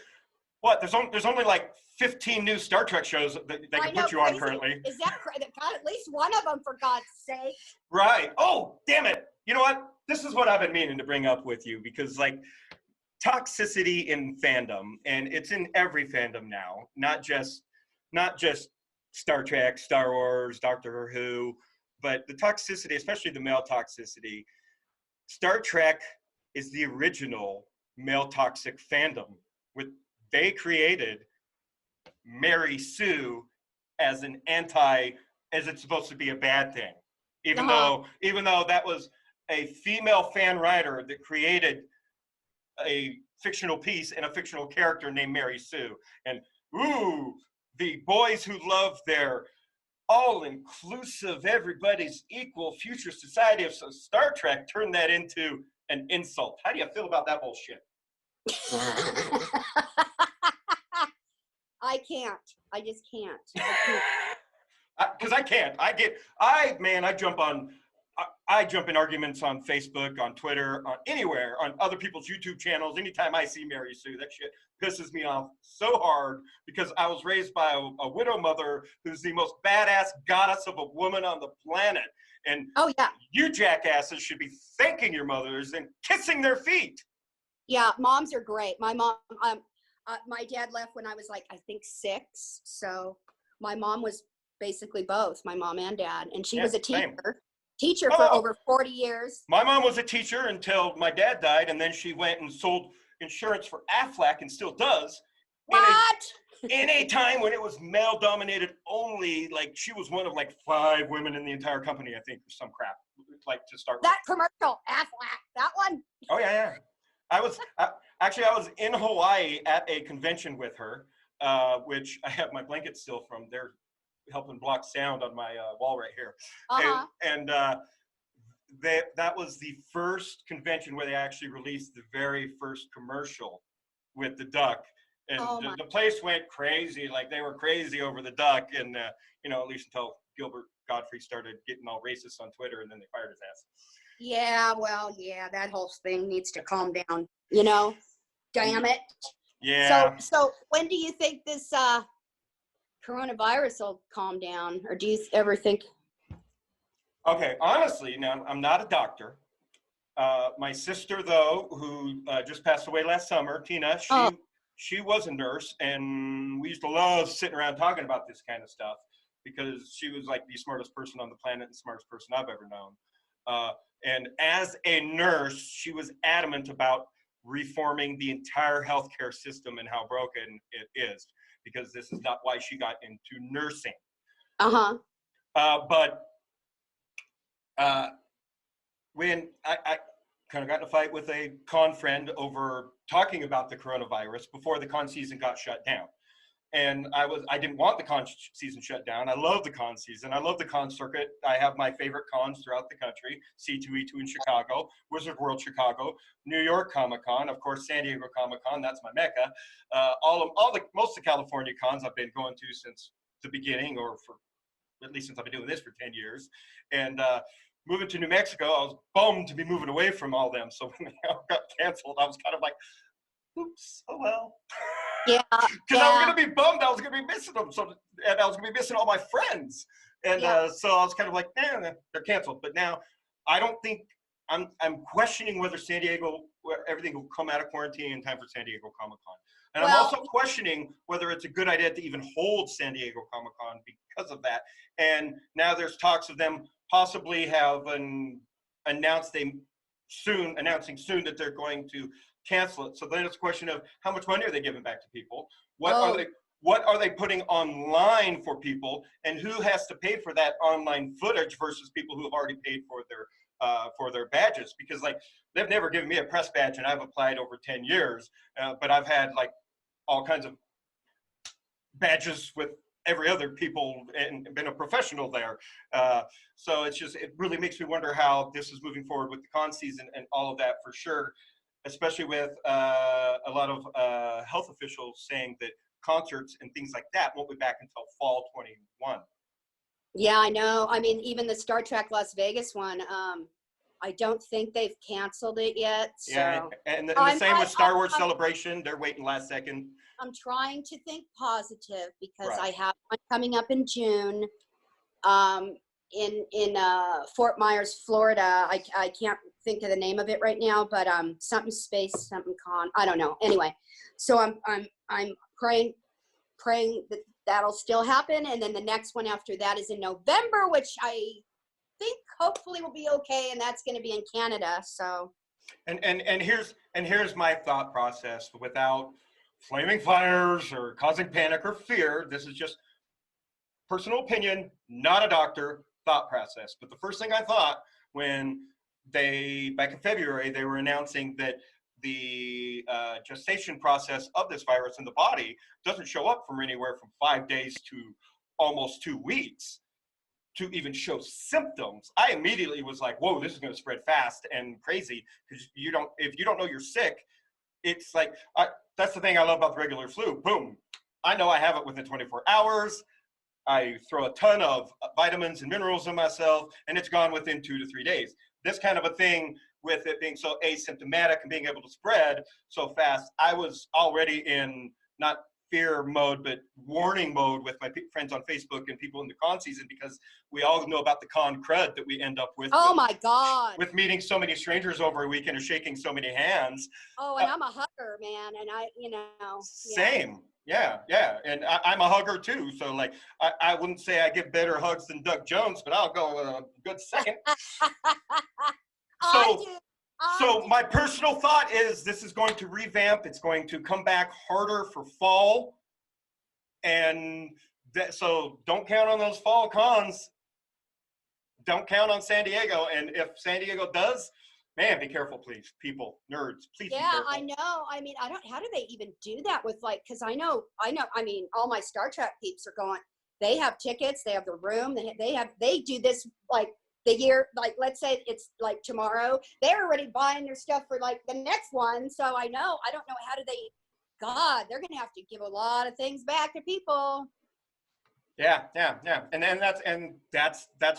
What? There's only like 15 new Star Trek shows that they can put you on currently. Is that crazy? God, at least one of them, for God's sake. Right. Oh, damn it. You know what? This is what I've been meaning to bring up with you, because like toxicity in fandom, and it's in every fandom now, not just Star Trek, Star Wars, Doctor Who, but the toxicity, especially the male toxicity. Star Trek is the original male toxic fandom. They created Mary Sue as it's supposed to be a bad thing, even though that was a female fan writer that created a fictional piece and a fictional character named Mary Sue. And the boys who love their all-inclusive, everybody's equal future society of Star Trek turned that into an insult. How do you feel about that bullshit? I can't. I just can't. Because I can't. I jump in arguments on Facebook, on Twitter, on anywhere, on other people's YouTube channels. Anytime I see Mary Sue, that shit pisses me off so hard, because I was raised by a widow mother who's the most badass goddess of a woman on the planet. And you jackasses should be thanking your mothers and kissing their feet. Yeah, moms are great. My mom, my dad left when I was like, I think 6. So my mom was basically both, my mom and dad. And she was a teacher for over 40 years. My mom was a teacher until my dad died. And then she went and sold insurance for Aflac and still does. What? In a time when it was male dominated only, like she was one of like 5 women in the entire company, I think, or some crap, like to start that with. Commercial, Aflac, that one. Oh, yeah. I was in Hawaii at a convention with her, which I have my blanket still from. They're helping block sound on my wall right here. And that was the first convention where they actually released the very first commercial with the duck. And the place went crazy. Like they were crazy over the duck. And, at least until Gilbert Godfrey started getting all racist on Twitter, and then they fired his ass. Yeah, well, that whole thing needs to calm down, damn it. Yeah. So when do you think this coronavirus will calm down, or do you ever think? Okay, honestly, now I'm not a doctor. My sister, though, who just passed away last summer, Tina, she was a nurse, and we used to love sitting around talking about this kind of stuff, because she was like the smartest person on the planet and the smartest person I've ever known. And as a nurse, she was adamant about reforming the entire healthcare system and how broken it is, because this is not why she got into nursing. But when I kind of got in a fight with a con friend over talking about the coronavirus before the con season got shut down. and I didn't want the con season shut down. I love the con season. I love the con circuit. I have my favorite cons throughout the country: C2E2 in Chicago, Wizard World Chicago, New York Comic Con, of course, San Diego Comic Con. That's my mecca. Most of the California cons I've been going to since the beginning, or for at least since I've been doing this for 10 years. And moving to New Mexico, I was bummed to be moving away from all them. So when they all got canceled, I was kind of like, oops, oh well. Yeah. Because I was going to be bummed. I was going to be missing them. And I was going to be missing all my friends. And so I was kind of like, they're canceled. But now I don't think, I'm questioning whether San Diego, everything will come out of quarantine in time for San Diego Comic-Con. And I'm also questioning whether it's a good idea to even hold San Diego Comic-Con because of that. And now there's talks of them possibly have announcing soon that they're going to cancel it. So then it's a question of how much money are they giving back to people? What are they putting online for people, and who has to pay for that online footage versus people who have already paid for their badges? Because like they've never given me a press badge, and I've applied over 10 years, but I've had like all kinds of badges with every other people and been a professional there. So it really makes me wonder how this is moving forward with the con season and all of that, for sure, especially with a lot of health officials saying that concerts and things like that won't be back until fall 21. Yeah, I know. I mean, even the Star Trek Las Vegas one, I don't think they've canceled it yet. So. Yeah, and the same with Star Wars Celebration. They're waiting last second. I'm trying to think positive because Right. I have one coming up in June in Fort Myers, Florida. I can't think of the name of it right now, but something space, something con. I don't know. Anyway, so I'm praying that that'll still happen, and then the next one after that is in November, which I think hopefully will be okay, and that's going to be in Canada. So. And here's my thought process without flaming fires or causing panic or fear. This is just personal opinion, not a doctor, thought process. But the first thing I thought when back in February, they were announcing that the gestation process of this virus in the body doesn't show up from anywhere from 5 days to almost 2 weeks to even show symptoms, I immediately was like, whoa, this is going to spread fast and crazy, because if you don't know you're sick, it's like, that's the thing I love about the regular flu. Boom, I know I have it within 24 hours. I throw a ton of vitamins and minerals in myself, and it's gone within 2 to 3 days. This kind of a thing, with it being so asymptomatic and being able to spread so fast, I was already in not fear mode, but warning mode with my friends on Facebook and people in the con season, because we all know about the con crud that we end up with. Oh my God. With meeting so many strangers over a weekend and shaking so many hands. Oh, and I'm a hugger, man. And Same. Yeah. And I'm a hugger too. So like, I wouldn't say I give better hugs than Doug Jones, but I'll go a good second. So my personal thought is this is going to revamp. It's going to come back harder for fall. And so don't count on those fall cons. Don't count on San Diego. And if San Diego does, man, be careful, please. People, nerds, please be careful. I know. I mean, how do they even do that with because I know, I mean, all my Star Trek peeps are going, they have tickets, they have the room, they do this like the year, like let's say it's like tomorrow, they're already buying their stuff for like the next one. So I don't know, how do they, God, they're going to have to give a lot of things back to people. Yeah. And then that's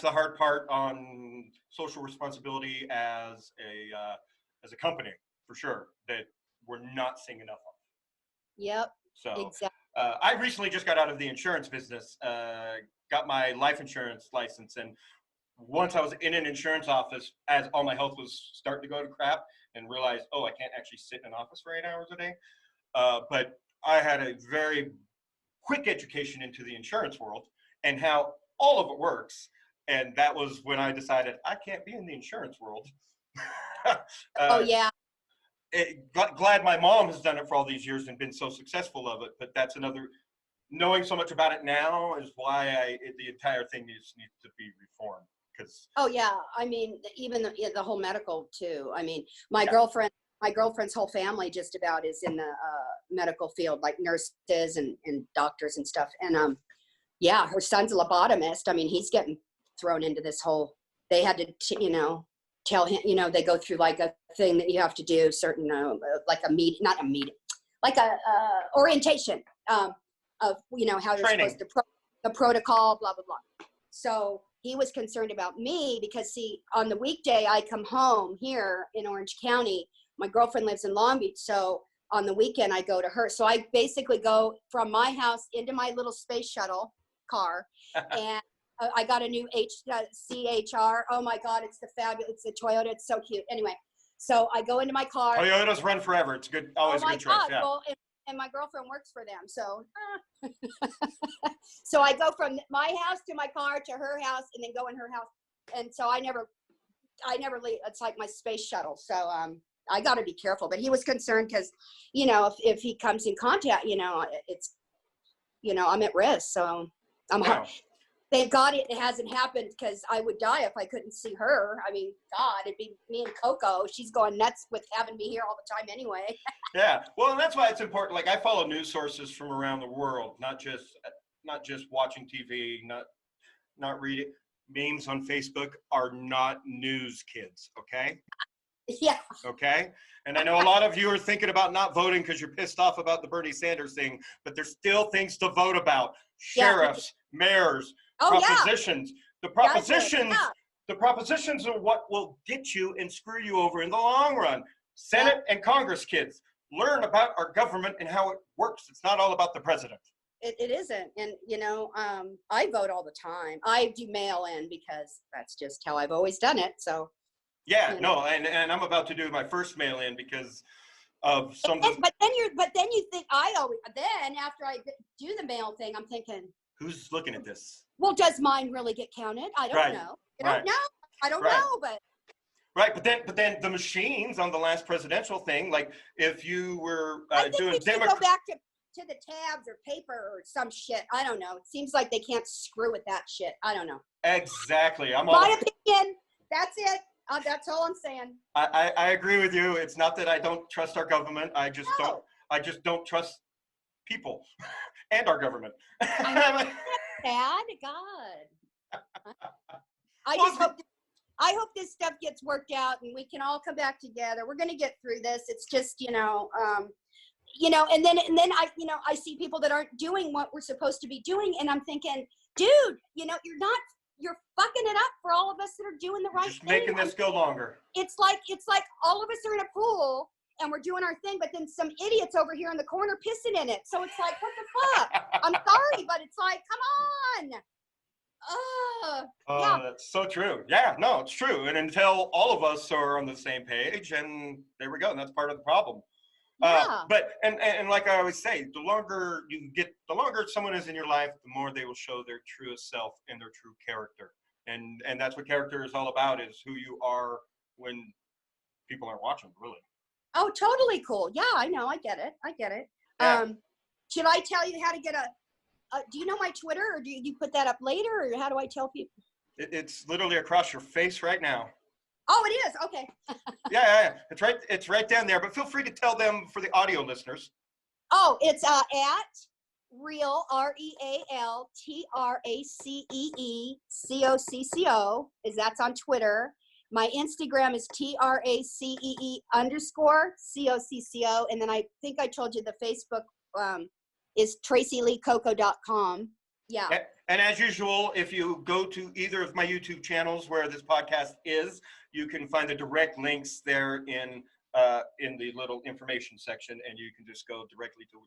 the hard part on social responsibility as a company, for sure, that we're not seeing enough of. Yep. So exactly. I recently just got out of the insurance business, got my life insurance license, and once I was in an insurance office, as all my health was starting to go to crap, and realized, I can't actually sit in an office for 8 hours a day. But I had a very quick education into the insurance world and how all of it works. And that was when I decided I can't be in the insurance world. Yeah. Glad my mom has done it for all these years and been so successful of it. But that's another, knowing so much about it now is why the entire thing needs to be reformed. Yeah. I mean, even the whole medical too. I mean, my girlfriend's whole family just about is in the medical field, like nurses and doctors and stuff. And yeah, her son's a lobotomist. I mean, he's getting thrown into this whole, they had to, tell him, they go through like a thing that you have to do certain, like a meeting, not a meeting, like a orientation of, how you're supposed to, the protocol, blah, blah, blah. So he was concerned about me because, see, on the weekday I come home here in Orange County. My girlfriend lives in Long Beach, so on the weekend I go to her. So I basically go from my house into my little space shuttle car, and I got a new CHR. Oh my God, it's it's the Toyota. It's so cute. Anyway, so I go into my car. Toyotas run forever. It's good, always a good choice. Yeah. Well, and my girlfriend works for them, so so I go from my house to my car to her house, and then go in her house, and so I never leave. It's like my space shuttle. So I got to be careful. But he was concerned because, if he comes in contact, it's, I'm at risk. So Wow. Thank God it hasn't happened, because I would die if I couldn't see her. I mean, God, it'd be me and Coco. She's going nuts with having me here all the time anyway. Yeah. Well, and that's why it's important. Like, I follow news sources from around the world, not just watching TV, not reading. Memes on Facebook are not news, kids. Okay. Yeah. Okay. And I know a lot of you are thinking about not voting because you're pissed off about the Bernie Sanders thing, but there's still things to vote about. Sheriffs, mayors, propositions. Yeah. The propositions are what will get you and screw you over in the long run. Senate and Congress, kids, learn about our government and how it works. It's not all about the president. It isn't. And, I vote all the time. I do mail in because that's just how I've always done it. So. Yeah, no, and I'm about to do my first mail in because of something. But then you think then after I do the mail thing, I'm thinking, who's looking at this? Well, does mine really get counted? I don't know. I don't know, but. Right, but then the machines on the last presidential thing, like if you were doing go back to the tabs or paper or some shit. I don't know. It seems like they can't screw with that shit. I don't know. Exactly. My opinion. That's it. That's all I'm saying. I agree with you. It's not that I don't trust our government. I just don't trust people and our government. Bad God. I hope this stuff gets worked out and we can all come back together. We're gonna get through this. It's just and then I see people that aren't doing what we're supposed to be doing, and I'm thinking, dude, you're fucking it up for all of us that are doing the right thing. Just making this go longer. It's like all of us are in a pool and we're doing our thing, but then some idiots over here in the corner pissing in it. So it's like, what the fuck? I'm sorry, but it's like, come on. Yeah. That's so true. Yeah, no, it's true. And until all of us are on the same page, and there we go. And that's part of the problem. But like I always say, the longer someone is in your life, the more they will show their truest self and their true character. And that's what character is all about, is who you are when people aren't watching, really. Oh, totally cool. Yeah, I know. I get it. Yeah. Should I tell you how to get do you know my Twitter, or do you put that up later, or how do I tell people? It's literally across your face right now. Oh, it is. Okay. Yeah. It's right down there, but feel free to tell them for the audio listeners. Oh, it's at Real, REALTRACEE that's on Twitter. My Instagram is TRACEE_COCCO. And then I think I told you the Facebook is TraceeLeeCocco.com. Yeah. And as usual, if you go to either of my YouTube channels where this podcast is, you can find the direct links there in the little information section, and you can just go directly to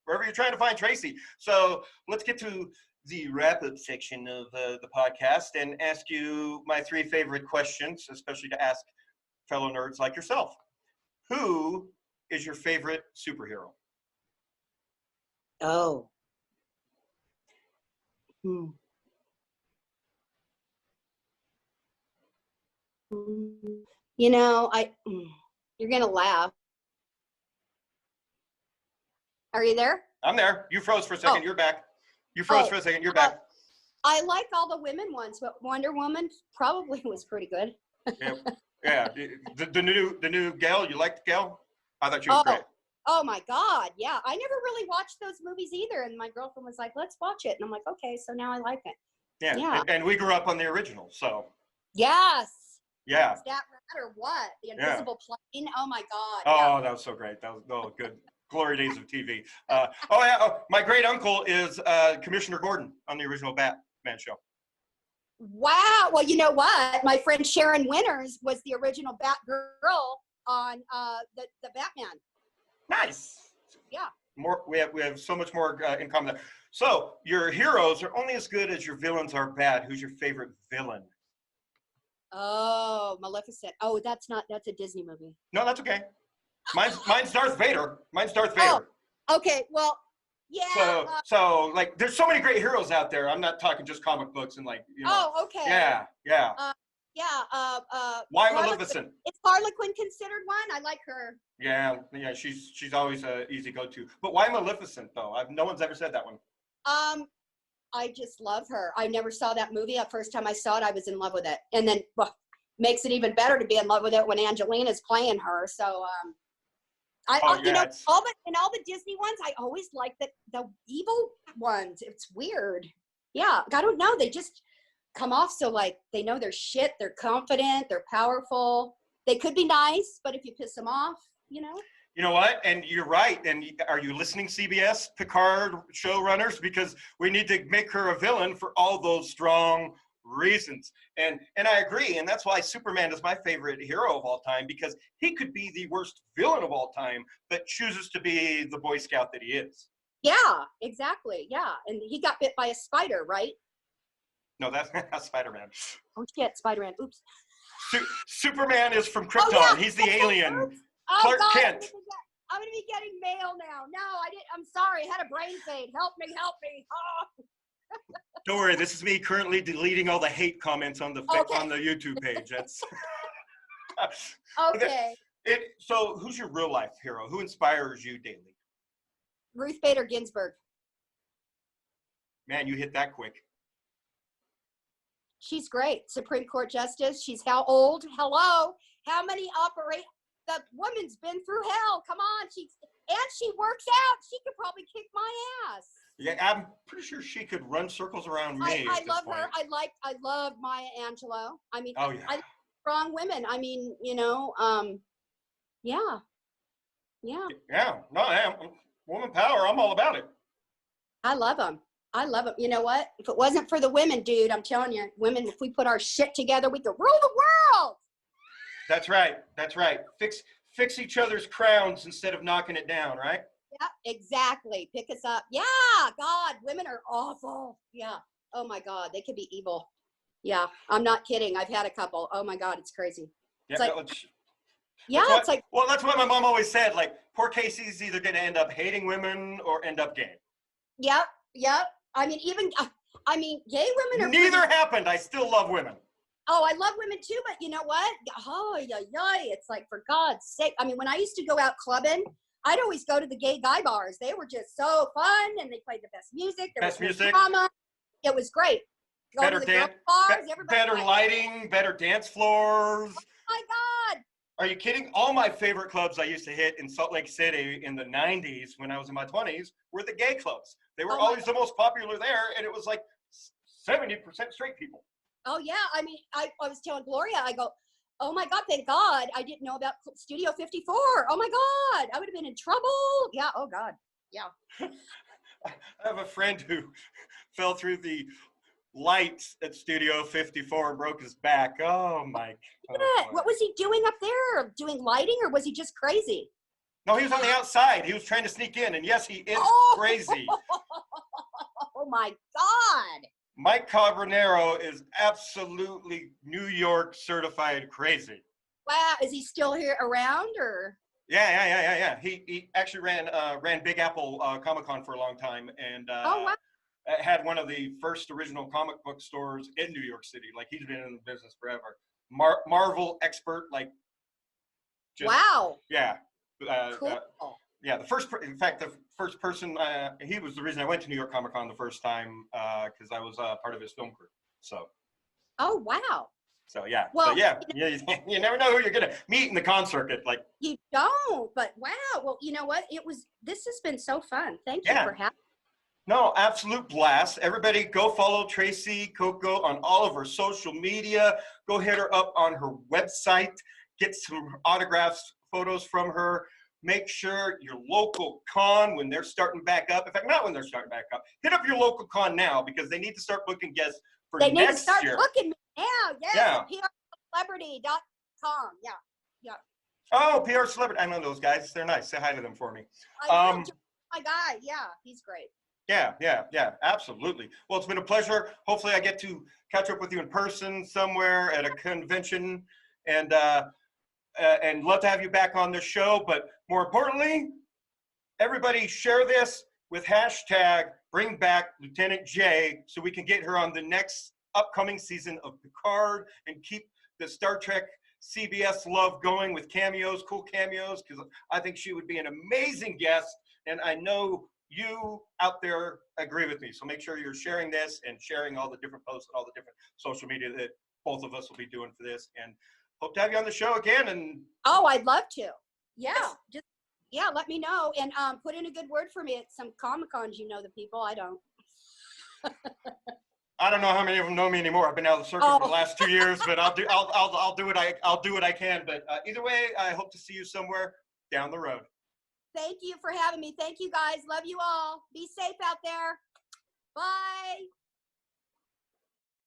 wherever you're trying to find Tracee. So let's get to the wrap-up section of the podcast and ask you my 3 favorite questions, especially to ask fellow nerds like yourself. Who is your favorite superhero? Oh. You're gonna laugh. Are you there? I'm there. You froze for a second. You're back. You froze for a second. You're back. I like all the women ones, but Wonder Woman probably was pretty good. Yeah. The new gal. You liked Gal? I thought she was great. Oh my God. Yeah. I never really watched those movies either. And my girlfriend was like, let's watch it. And I'm like, okay, so now I like it. Yeah. Yeah. And we grew up on the original, so. Yes. Yeah. Is that right or what? The Invisible Plane? Oh my God. Oh, Yeah. that was so great. That was good. Glory days of TV. My great uncle is Commissioner Gordon on the original Batman show. Wow. Well, you know what? My friend Sharon Winters was the original Batgirl on the Batman. Nice. Yeah. We have so much more in common there. So your heroes are only as good as your villains are bad. Who's your favorite villain? Oh, Maleficent. Oh, that's a Disney movie. No, that's okay. Mine's Darth Vader. Oh, okay. Well, yeah. So like, there's so many great heroes out there. I'm not talking just comic books and like, you know. Oh, okay. Yeah. Why Maleficent? Is Harlequin considered one? I like her. Yeah. She's always a easy go-to. But why Maleficent though? No one's ever said that one. I just love her. I never saw that movie. The first time I saw it, I was in love with it. And then makes it even better to be in love with it when Angelina's playing her. So you know, all the Disney ones, I always like the evil ones. It's weird. Yeah, I don't know. They just come off so like they know their shit. They're confident. They're powerful. They could be nice, but if you piss them off, you know. You know what? And you're right. And are you listening, CBS Picard showrunners? Because we need to make her a villain for all those strong reasons. And I agree. And that's why Superman is my favorite hero of all time, because he could be the worst villain of all time, but chooses to be the Boy Scout that he is. Yeah, exactly. Yeah. And he got bit by a spider, right? No, that's not Spider-Man. Oh shit, Spider-Man. Oops. Superman is from Krypton. Yeah. He's the alien. Oh, Clark God, Kent. I'm gonna be getting mail now. No, I didn't. I'm sorry. I had a brain fade. Help me. Oh. Don't worry. This is me currently deleting all the hate comments on the YouTube page. That's okay. So, who's your real life hero? Who inspires you daily? Ruth Bader Ginsburg. Man, you hit that quick. She's great. Supreme Court Justice. She's how old? Hello. How many the woman's been through hell. Come on. She works out. She could probably kick my ass. Yeah, I'm pretty sure she could run circles around me. I love her. I love Maya Angelou. I mean, oh, yeah. I like strong women. I mean, you know, yeah. Yeah. No, I am. Woman power. I'm all about it. I love them. You know what? If it wasn't for the women, dude, I'm telling you, women, if we put our shit together, we could rule the world. That's right. Fix each other's crowns instead of knocking it down, right? Yeah, exactly. Pick us up. Yeah, God, women are awful. Yeah. Oh my God, they could be evil. Yeah, I'm not kidding. I've had a couple. Oh my God, it's crazy. Yeah, it's like. Well, that's what my mom always said. Like, poor Casey's either going to end up hating women or end up gay. Yep. I mean, gay women are. Neither happened. I still love women. Oh, I love women too, but you know what? Oh, it's like, for God's sake. I mean, when I used to go out clubbing, I'd always go to the gay guy bars. They were just so fun, and they played the best music. There was no drama. It was great. Better lighting, better dance floors. Oh my God. Are you kidding? All my favorite clubs I used to hit in Salt Lake City in the 90s when I was in my 20s were the gay clubs. They were always the most popular there, and it was like 70% straight people. Oh, yeah. I mean, I was telling Gloria, I go, oh, my God, thank God I didn't know about Studio 54. Oh, my God, I would have been in trouble. Yeah, oh, God, yeah. I have a friend who fell through the lights at Studio 54 and broke his back. Oh, my God. What was he doing up there? Doing lighting, or was he just crazy? No, he was on the outside. He was trying to sneak in, and yes, he is crazy. Oh, my God. Mike Cabronero is absolutely New York certified crazy. Wow, is he still here around, or? Yeah. He actually ran Big Apple Comic-Con for a long time, and had one of the first original comic book stores in New York City. Like, he's been in the business forever. Marvel expert, like. Wow. Yeah. Cool. Yeah, the first person, he was the reason I went to New York Comic Con the first time, because I was part of his film crew. So. Oh, wow. So yeah, Well, you never know who you're gonna meet in the con circuit. Like you don't, but wow. Well, you know what? This has been so fun. Thank you for having. No, absolute blast. Everybody go follow Tracee Cocco on all of her social media. Go hit her up on her website. Get some autographs, photos from her. Make sure your local con, when they're starting back up, in fact, not when they're starting back up, hit up your local con now because they need to start booking guests for next year. They need to start booking me now. Yes, yeah. PRcelebrity.com. Yeah. Oh, PR Celebrity. I know those guys. They're nice. Say hi to them for me. My guy. Yeah, he's great. Yeah, absolutely. Well, it's been a pleasure. Hopefully I get to catch up with you in person somewhere at a convention, and love to have you back on the show. But more importantly, everybody share this with hashtag #BringBackLtJae so we can get her on the next upcoming season of Picard and keep the Star Trek CBS love going with cameos, cool cameos, because I think she would be an amazing guest, and I know you out there agree with me. So make sure you're sharing this and sharing all the different posts and all the different social media that both of us will be doing for this. And hope to have you on the show again. And I'd love to. Yeah, just let me know and put in a good word for me at some Comic-Cons. You know the people. I don't. I don't know how many of them know me anymore. I've been out of the circuit for the last 2 years, but I'll do what I can. But either way, I hope to see you somewhere down the road. Thank you for having me. Thank you guys. Love you all. Be safe out there. Bye.